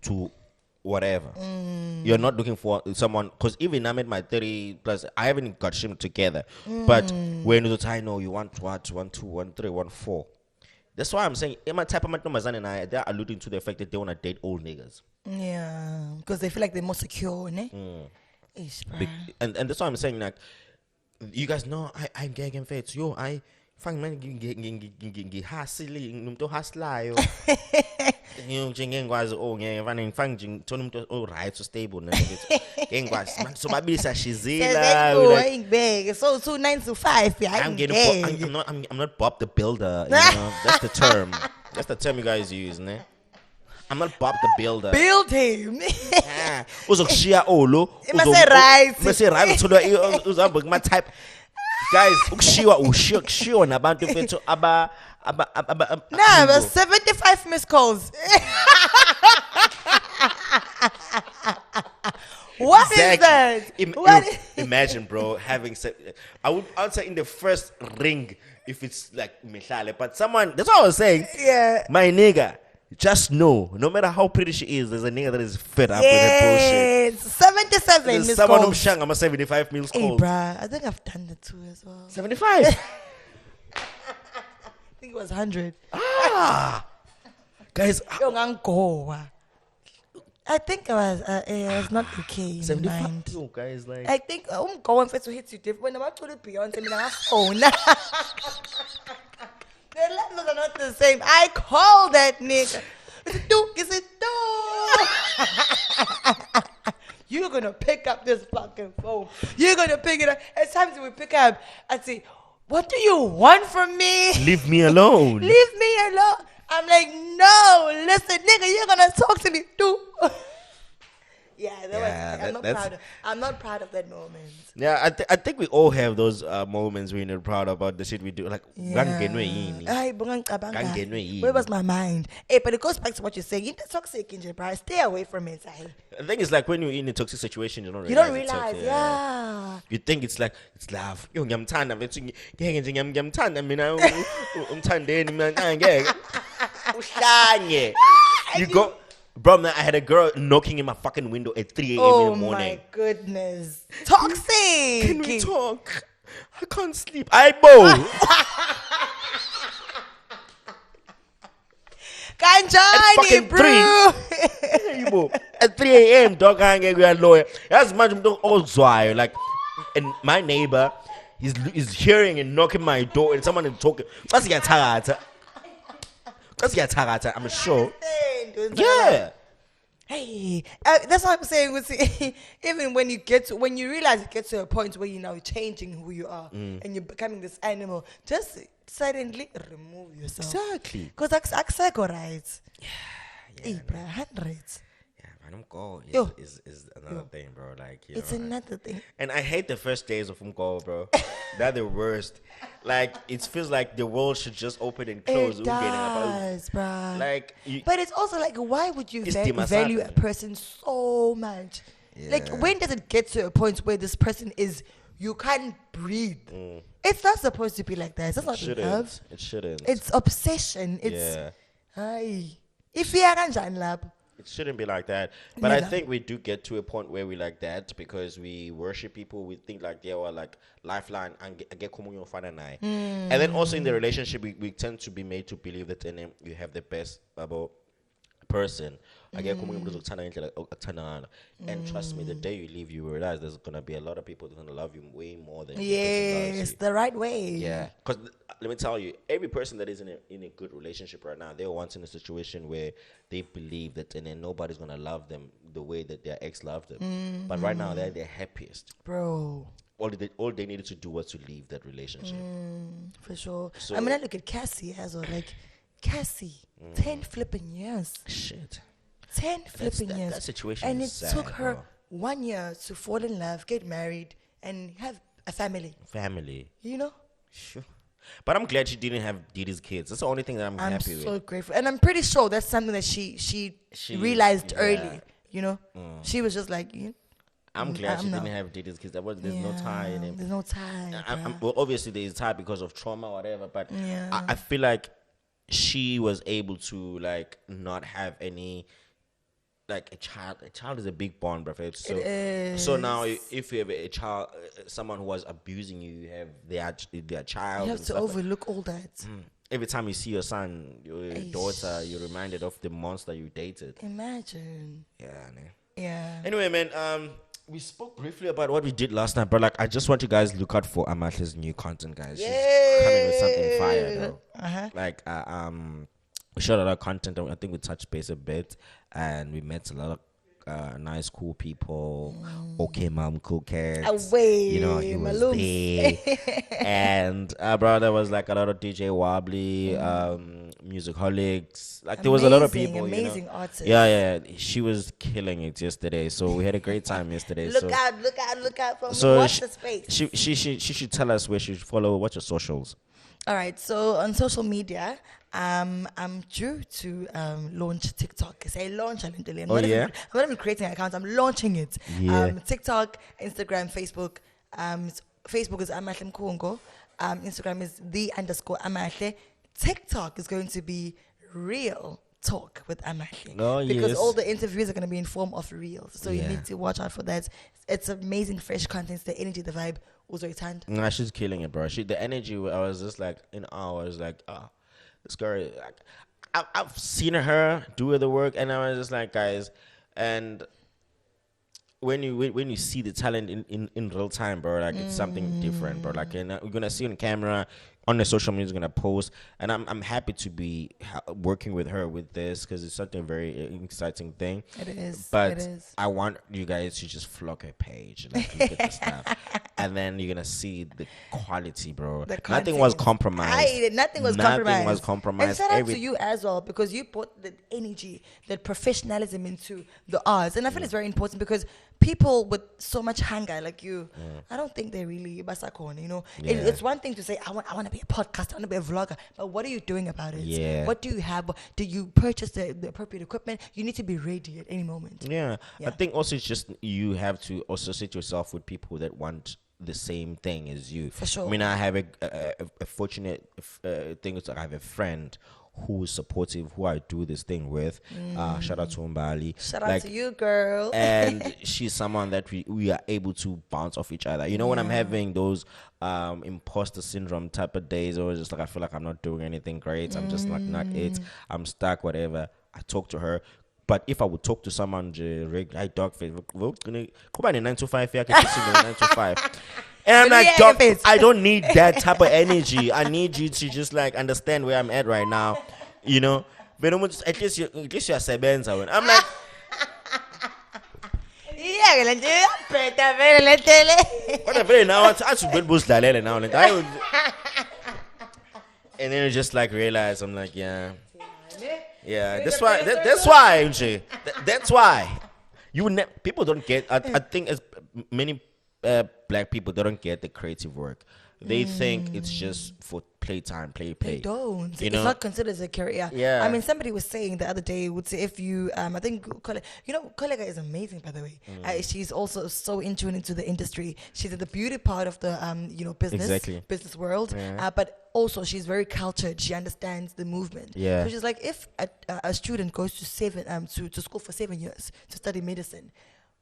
Speaker 3: to whatever. You're not looking for someone, because even I'm at my 30 plus, I haven't got him together. But when the time, no, you want what? 1, 2, 1, 3, 1, 4. That's why I'm saying, my type of Mazan and I, they're alluding to the fact that they want to date old niggas.
Speaker 2: Yeah, because they feel like they're more secure, ne?
Speaker 3: And that's why I'm saying, like, you guys know I'm gay and fat. Yo, I find man hustling, numto hustlayo. You ngengwazi ngeke mfana ngifanga thola umuntu o right so stable ngengwazi man so babisa shizila
Speaker 2: like so 2 9 to 5
Speaker 3: I'm not Bob the Builder, you know. That's the term. That's the term you guys use, ne? I'm not Bob the Builder.
Speaker 2: Build him.
Speaker 3: Uzokushiya olo.
Speaker 2: Mase right.
Speaker 3: Mase right uthola uzaba kuma type. Guys, ukushiwa nabantu fethu aba
Speaker 2: nah, but 75 missed calls. What exactly. Is that?
Speaker 3: Imagine, bro, having I would answer in the first ring if it's like Michale, but someone, that's what I was saying.
Speaker 2: Yeah.
Speaker 3: My nigga, just know, no matter how pretty she is, there's a nigga that is fed up with that bullshit.
Speaker 2: 77
Speaker 3: there's
Speaker 2: missed
Speaker 3: someone
Speaker 2: calls.
Speaker 3: I'm a 75 missed calls.
Speaker 2: Hey, bruh, I think I've done that too as well.
Speaker 3: 75?
Speaker 2: I think it was 100.
Speaker 3: Guys.
Speaker 2: I think it was not okay in
Speaker 3: 75
Speaker 2: mind.
Speaker 3: too, guys, like.
Speaker 2: I think going first to hit you different. When I'm actually Beyonce, I mean, I phone. The levels are not the same. I call that nigga. Is it You're gonna pick up this fucking phone. You're gonna pick it up. At times we pick up, I say, what do you want from me?
Speaker 3: Leave me alone.
Speaker 2: Leave me alone. I'm like, no, listen, nigga, you're gonna talk to me too. I'm not proud of that moment.
Speaker 3: Yeah, I think we all have those moments when you're proud about the shit we do. Like,
Speaker 2: where was my mind? Hey, but it goes back to what you're saying. You're toxic, bro. Stay away from it.
Speaker 3: The thing is, like, when you're in a toxic situation, you don't realize.
Speaker 2: Yeah.
Speaker 3: You think it's like, it's love. You go. Bro, man, I had a girl knocking in my fucking window at 3 a.m. in the morning.
Speaker 2: Oh my goodness. Toxic.
Speaker 3: Can we talk? I can't sleep. Aibo.
Speaker 2: Kanjani, bro.
Speaker 3: At 3 a.m., dog, I ain't a lawyer. That's much of like, and my neighbor, he's hearing and knocking my door, and someone is talking. I'm sure. Yeah.
Speaker 2: Hey, that's what I'm saying. Even when you realize it gets to a point where you're now changing who you are and you're becoming this animal, just suddenly remove yourself.
Speaker 3: Exactly.
Speaker 2: Because that's psycho, right?
Speaker 3: Yeah.
Speaker 2: Bro, 100.
Speaker 3: MGOWO is another thing, bro. Like,
Speaker 2: it's another thing.
Speaker 3: And I hate the first days of MGOWO, bro. They're the worst. Like, it feels like the world should just open and close.
Speaker 2: It does, bro.
Speaker 3: Like,
Speaker 2: but it's also like, why would you value a person so much? Yeah. Like, when does it get to a point where this person is, you can't breathe? It's not supposed to be like that. It's not love.
Speaker 3: It shouldn't.
Speaker 2: It's obsession. It's, if you are lab.
Speaker 3: It shouldn't be like that. But I think we do get to a point where we like that because we worship people. We think like they are like lifeline and get and then also in the relationship, we tend to be made to believe that you have the best person. And trust me, the day you leave, you realize there's gonna be a lot of people that's gonna love you way more than
Speaker 2: yes, the right way.
Speaker 3: Yeah, because let me tell you, every person that is in a good relationship right now, they're once in a situation where they believe that and then nobody's gonna love them the way that their ex loved them. But right now, they're their happiest,
Speaker 2: bro.
Speaker 3: All they needed to do was to leave that relationship.
Speaker 2: For sure. So, I mean, I look at Cassie as well. Like Cassie, 10 flipping years.
Speaker 3: Shit.
Speaker 2: 10 flipping years.
Speaker 3: That situation
Speaker 2: and
Speaker 3: is
Speaker 2: it
Speaker 3: sad,
Speaker 2: took her
Speaker 3: bro.
Speaker 2: 1 year to fall in love, get married, and have a family. You know?
Speaker 3: Sure. But I'm glad she didn't have Didi's kids. That's the only thing that I'm happy with.
Speaker 2: I'm so grateful. And I'm pretty sure that's something that she realized early. You know? She was just like,
Speaker 3: I'm glad she didn't have Didi's kids. There's no tie in it.
Speaker 2: There's no tie.
Speaker 3: Well, obviously there's tie because of trauma or whatever, but I feel like she was able to like not have any like a child is a big bond, bro. So now if you have a child, someone who was abusing you, you have their child.
Speaker 2: You have to overlook all that.
Speaker 3: Every time you see your son, your daughter, you're reminded of the monster you dated.
Speaker 2: Imagine. Yeah.
Speaker 3: Anyway, man, we spoke briefly about what we did last night, but like I just want you guys to look out for AMAHLE's new content, guys. She's coming with something fire, though. Like we shot a lot of content. I think we touched base a bit, and we met a lot of nice, cool people. Okay, mom, cool cats. You know, he was there. And bro, there was like a lot of DJ Wobbly, Musicaholics. Like there was a lot of people.
Speaker 2: Amazing artists.
Speaker 3: Yeah. She was killing it yesterday. So we had a great time yesterday.
Speaker 2: Look out from watch the space.
Speaker 3: She should tell us where she should follow. What's your socials?
Speaker 2: All right, so on social media, I'm due to launch TikTok. Say launch, I'm not even creating an account. I'm launching it. TikTok, Instagram, Facebook. Facebook is AMAHLE Mkongo. Instagram is _AMAHLE. TikTok is going to be Real Talk with AMAHLE. Because all the interviews are going to be in form of reels. So you need to watch out for that. It's amazing, fresh content. The energy, the vibe.
Speaker 3: Nah, she's killing it, bro. The energy. I was just like in awe. I was like, this girl. Like, I've seen her do the work, and I was just like, guys. And when you see the talent in real time, bro, like it's something different, bro. Like we're gonna see on camera, on the social media is gonna post, and I'm happy to be working with her with this because it's something very exciting thing.
Speaker 2: It is.
Speaker 3: But
Speaker 2: it is.
Speaker 3: I want you guys to just flock her page, like look at the stuff, and then you're gonna see the quality, bro. Nothing was compromised.
Speaker 2: Nothing was compromised.
Speaker 3: Nothing was compromised.
Speaker 2: And shout out to you as well, because you put the energy, that professionalism into the arts, and I feel it's very important because people with so much hunger like you, I don't think they really basakona. You know, it's one thing to say I want to be a podcaster, I want to be a vlogger, but what are you doing about it?
Speaker 3: Yeah.
Speaker 2: What do you have? Do you purchase the appropriate equipment? You need to be ready at any moment.
Speaker 3: Yeah. I think also it's just you have to associate yourself with people that want the same thing as you.
Speaker 2: For sure.
Speaker 3: I mean, I have a fortunate thing is I have a friend who is supportive, who I do this thing with. Shout out to Mbali.
Speaker 2: Shout out to you, girl.
Speaker 3: And she's someone that we are able to bounce off each other. You know, when I'm having those imposter syndrome type of days, or just like I feel like I'm not doing anything great, I'm just like not it, I'm stuck, whatever, I talk to her. But if I would talk to someone, hey, dog face, come on, 9 to 5, I can see 9 to 5. And I'm like, dog, I don't need that type of energy. I need you to just like understand where I'm at right now, you know. But at least you're sebenza. I'm like, what now? I should build boost now. And then you just like realize, I'm like, yeah. That's why. That's why, MJ. That's why. People don't get. I think as many black people, they don't get the creative work. They think it's just for playtime, play.
Speaker 2: They don't.
Speaker 3: You
Speaker 2: it's
Speaker 3: know?
Speaker 2: not considered as a career.
Speaker 3: Yeah.
Speaker 2: I mean, somebody was saying the other day, would say if you, I think, Kollega is amazing, by the way. She's also so in tune into the industry. She's in the beauty part of the, business world.
Speaker 3: Yeah.
Speaker 2: But also, she's very cultured. She understands the movement.
Speaker 3: Yeah.
Speaker 2: So she's like, if a student goes to school for 7 years to study medicine,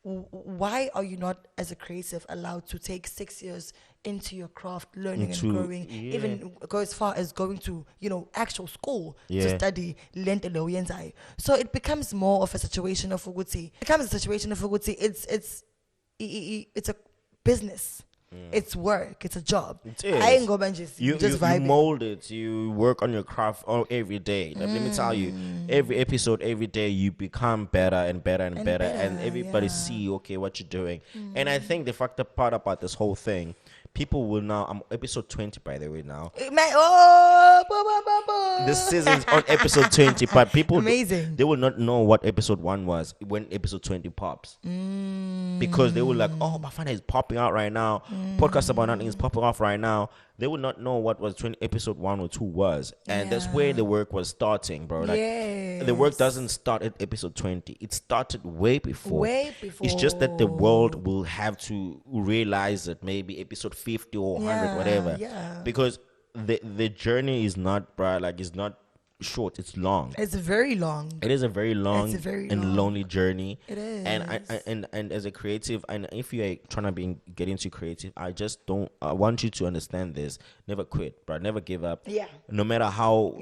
Speaker 2: why are you not, as a creative, allowed to take 6 years into your craft, learning and growing, even go as far as going to, actual school to study lento lo uyenzayo? So it becomes more of a situation of ukuthi. It's a business. It's work. It's a job.
Speaker 3: It is.
Speaker 2: I ain't go just
Speaker 3: You mold it. You work on your craft every day. Let me tell you, every episode, every day, you become better and better and better, and everybody see what you're doing. And I think the part about this whole thing, people will now. I'm episode 20, by the way. Now this season's on episode 20, but people they will not know what episode 1 was when episode 20 pops, because they will like, oh, Bafana is popping out right now. Podcast About Nothing is popping off right now. They would not know what was episode 1 or 2 was, and that's where the work was starting, bro. Like the work doesn't start at episode 20; it started way before. It's just that the world will have to realize it, maybe episode 50 or 100, whatever. Because the journey is not, bro. Like it's not short, it's long.
Speaker 2: It's very long.
Speaker 3: It is a very long and lonely journey.
Speaker 2: It is.
Speaker 3: And as a creative, and if you're trying to get into creative, I want you to understand this. Never quit, bro. Never give up.
Speaker 2: Yeah.
Speaker 3: No matter how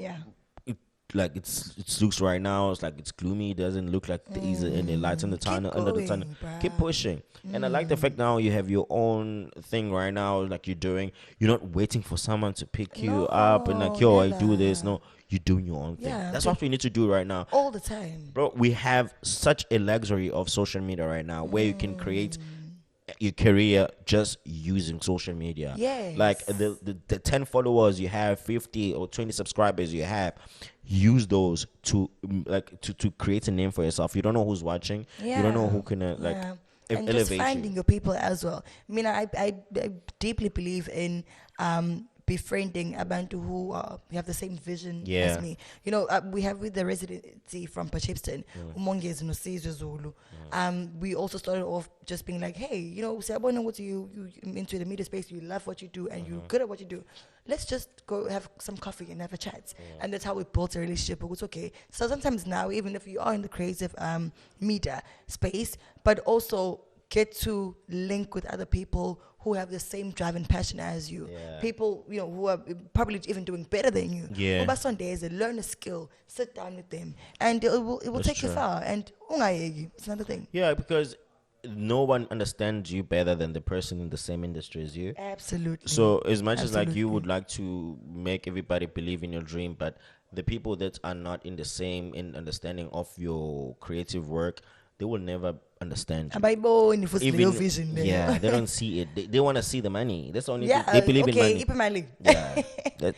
Speaker 3: it looks right now, it's like it's gloomy. It doesn't look like there is any light in the tunnel. Keep pushing. And I like the fact now you have your own thing right now, like you're doing. You're not waiting for someone to pick you up and like, I do this. No, you're doing your own thing. That's what we need to do right now.
Speaker 2: All the time.
Speaker 3: Bro, we have such a luxury of social media right now where you can create your career just using social media.
Speaker 2: Yes.
Speaker 3: Like the 10 followers you have, 50 or 20 subscribers you have, use those to create a name for yourself. You don't know who's watching. You don't know who can and elevate
Speaker 2: just finding your people as well. I mean, I deeply believe in befriending abantu who have the same vision as me. We have with the residency from Pachipston, Umongezi Nosizwe Zulu. We also started off just being like, hey, Siyabona what you into the media space, you love what you do and you're good at what you do. Let's just go have some coffee and have a chat. And that's how we built a relationship. It was okay. So sometimes now, even if you are in the creative media space, but also get to link with other people who have the same drive and passion as you. People, who are probably even doing better than you. But some days, learn a skill, sit down with them, and it will take you far. And it's another thing.
Speaker 3: Yeah, because no one understands you better than the person in the same industry as you.
Speaker 2: Absolutely.
Speaker 3: So as much as like you would like to make everybody believe in your dream, but the people that are not in the same in understanding of your creative work, they will never understand you.
Speaker 2: Vision there.
Speaker 3: Yeah, they don't see it. They want to see the money. That's the only thing. They believe in money. Yeah,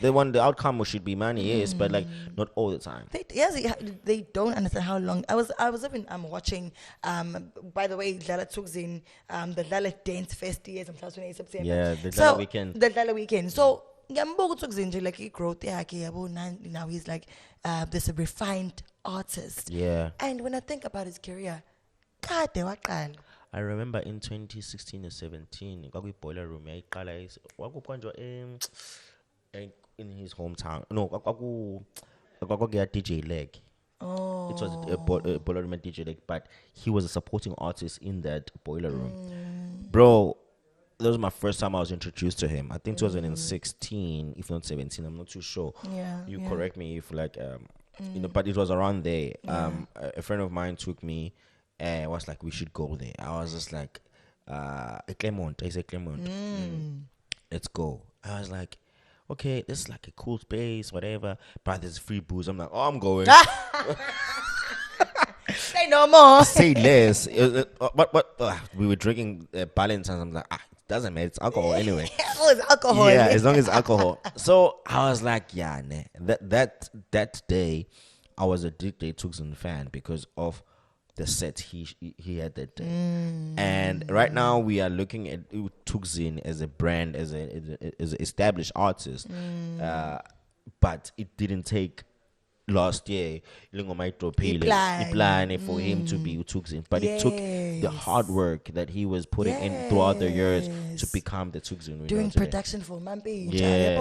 Speaker 3: they want the outcome should be money, yes, but like not all the time.
Speaker 2: They don't understand how long. I was even watching. By the way, Dlala took in the Dlala Dance Fest years on 28 September.
Speaker 3: Yeah, the Dlala weekend.
Speaker 2: The Dlala weekend. So like he growth now he's like this refined artist.
Speaker 3: Yeah.
Speaker 2: And when I think about his career,
Speaker 3: I remember in 2016 or 17, boiler room, in his hometown. No, DJ Leg.
Speaker 2: Oh.
Speaker 3: It was a boiler room DJ Leg, but he was a supporting artist in that boiler room. Bro, that was my first time I was introduced to him. I think 2016, if not 17, I'm not too sure.
Speaker 2: Yeah.
Speaker 3: You correct me if like but it was around there. A friend of mine took me and was like, we should go there. I was just like, Clermont. I said Clermont. Let's go. I was like, okay, this is like a cool space, whatever. But there's free booze. I'm like, oh, I'm going.
Speaker 2: Say no more.
Speaker 3: Say less. But we were drinking Balance, and I'm like, it doesn't matter. It's alcohol anyway.
Speaker 2: It's alcohol.
Speaker 3: Yeah, as long as alcohol. So I was like, yeah, nah. That day, I was a Dick Tucson fan because of the set he had that day. And right now we are looking at Tucson as a brand, as an established artist. But it didn't take last year plan for him to be Tucson. But it took the hard work that he was putting in throughout the years to become the Tucson.
Speaker 2: Doing production for Mampi,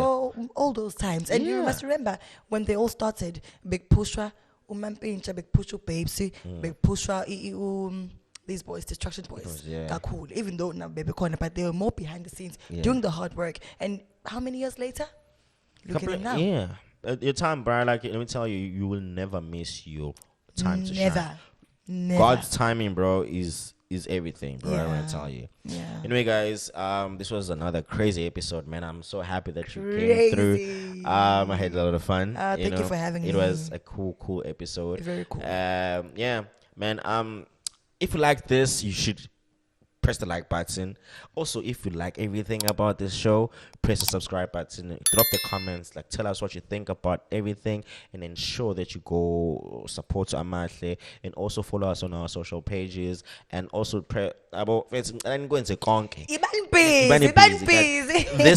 Speaker 2: all those times. And you must remember when they all started, Big Pusha, Umampincha, Big Pusha Babesy, Big Pusha, these boys, Destruction Boys, cool. Even though now baby corner, but they were more behind the scenes, doing the hard work. And how many years later? Look at them now.
Speaker 3: Yeah. Your time, bro, like, let me tell you, you will never miss your time to shine.
Speaker 2: Never.
Speaker 3: God's timing, bro, is everything, bro. I want to tell you.
Speaker 2: Yeah.
Speaker 3: Anyway, guys, this was another crazy episode, man. I'm so happy that you came through. I had a lot of fun.
Speaker 2: Thank you for having me.
Speaker 3: It was a cool episode.
Speaker 2: Very cool.
Speaker 3: Yeah, man. If you like this, you should press the like button. Also, if you like everything about this show, press the subscribe button. Drop the comments. Like, tell us what you think about everything, and ensure that you go support AMAHLE, and also follow us on our social pages. And also, this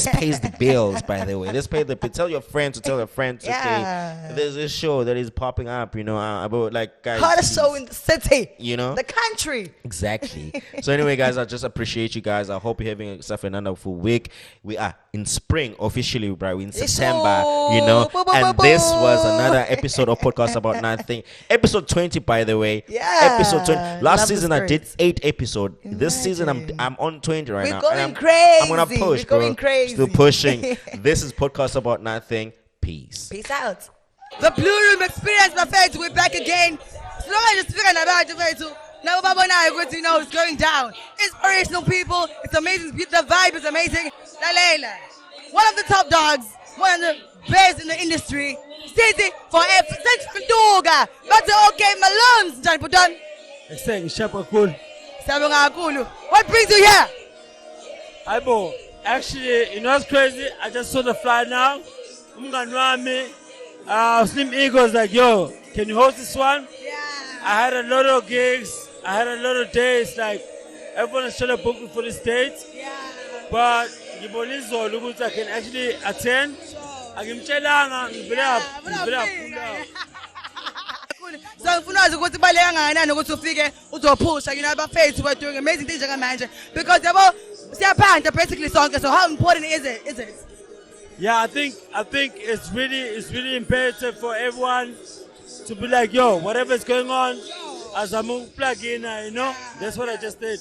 Speaker 3: pays the bills, by the way. This pays the bill. Tell your friends to tell their friends. Okay, there's this show that is popping up. About like guys.
Speaker 2: Hottest show in the city.
Speaker 3: The
Speaker 2: country.
Speaker 3: Exactly. So anyway, guys, I just appreciate you guys. I hope you're having yourself another full week. We are in spring officially, bro. We're in September, And this was another episode of Podcast About Nothing. Episode 20, by the way.
Speaker 2: Yeah.
Speaker 3: Episode 20. Last season I did 8 episodes. This season I'm on 20 right now.
Speaker 2: We're going crazy.
Speaker 3: I'm gonna push, bro. Still pushing. This is Podcast About Nothing. Peace.
Speaker 2: Peace out. The Blue Room Experience, my friends. We're back again. So I just figured about it. Now, it's going down. Inspirational people. It's amazing. The vibe is amazing. Lalela, one of the top dogs, one of the best in the industry. City for F. But okay, my lungs. What brings you here?
Speaker 5: Aibo, actually, you know what's crazy? I just saw the fly now. Slim Eagles like, yo, can you host this one?
Speaker 2: Yeah.
Speaker 5: I had a lot of gigs. I had a lot of days, like everyone is trying to book me for the States.
Speaker 2: Yeah.
Speaker 5: But I can actually attend. I can tell
Speaker 2: So ngifuna wazi ukuthi baleka kangakanani ukuthi ufike uzophusha abafethu we're doing amazing things njengamanje because yabo siyaphanda basically sonke. So how important is it?
Speaker 5: Yeah, I think it's really imperative for everyone to be like, yo, whatever is going on, as I move plug in, that's what I just did.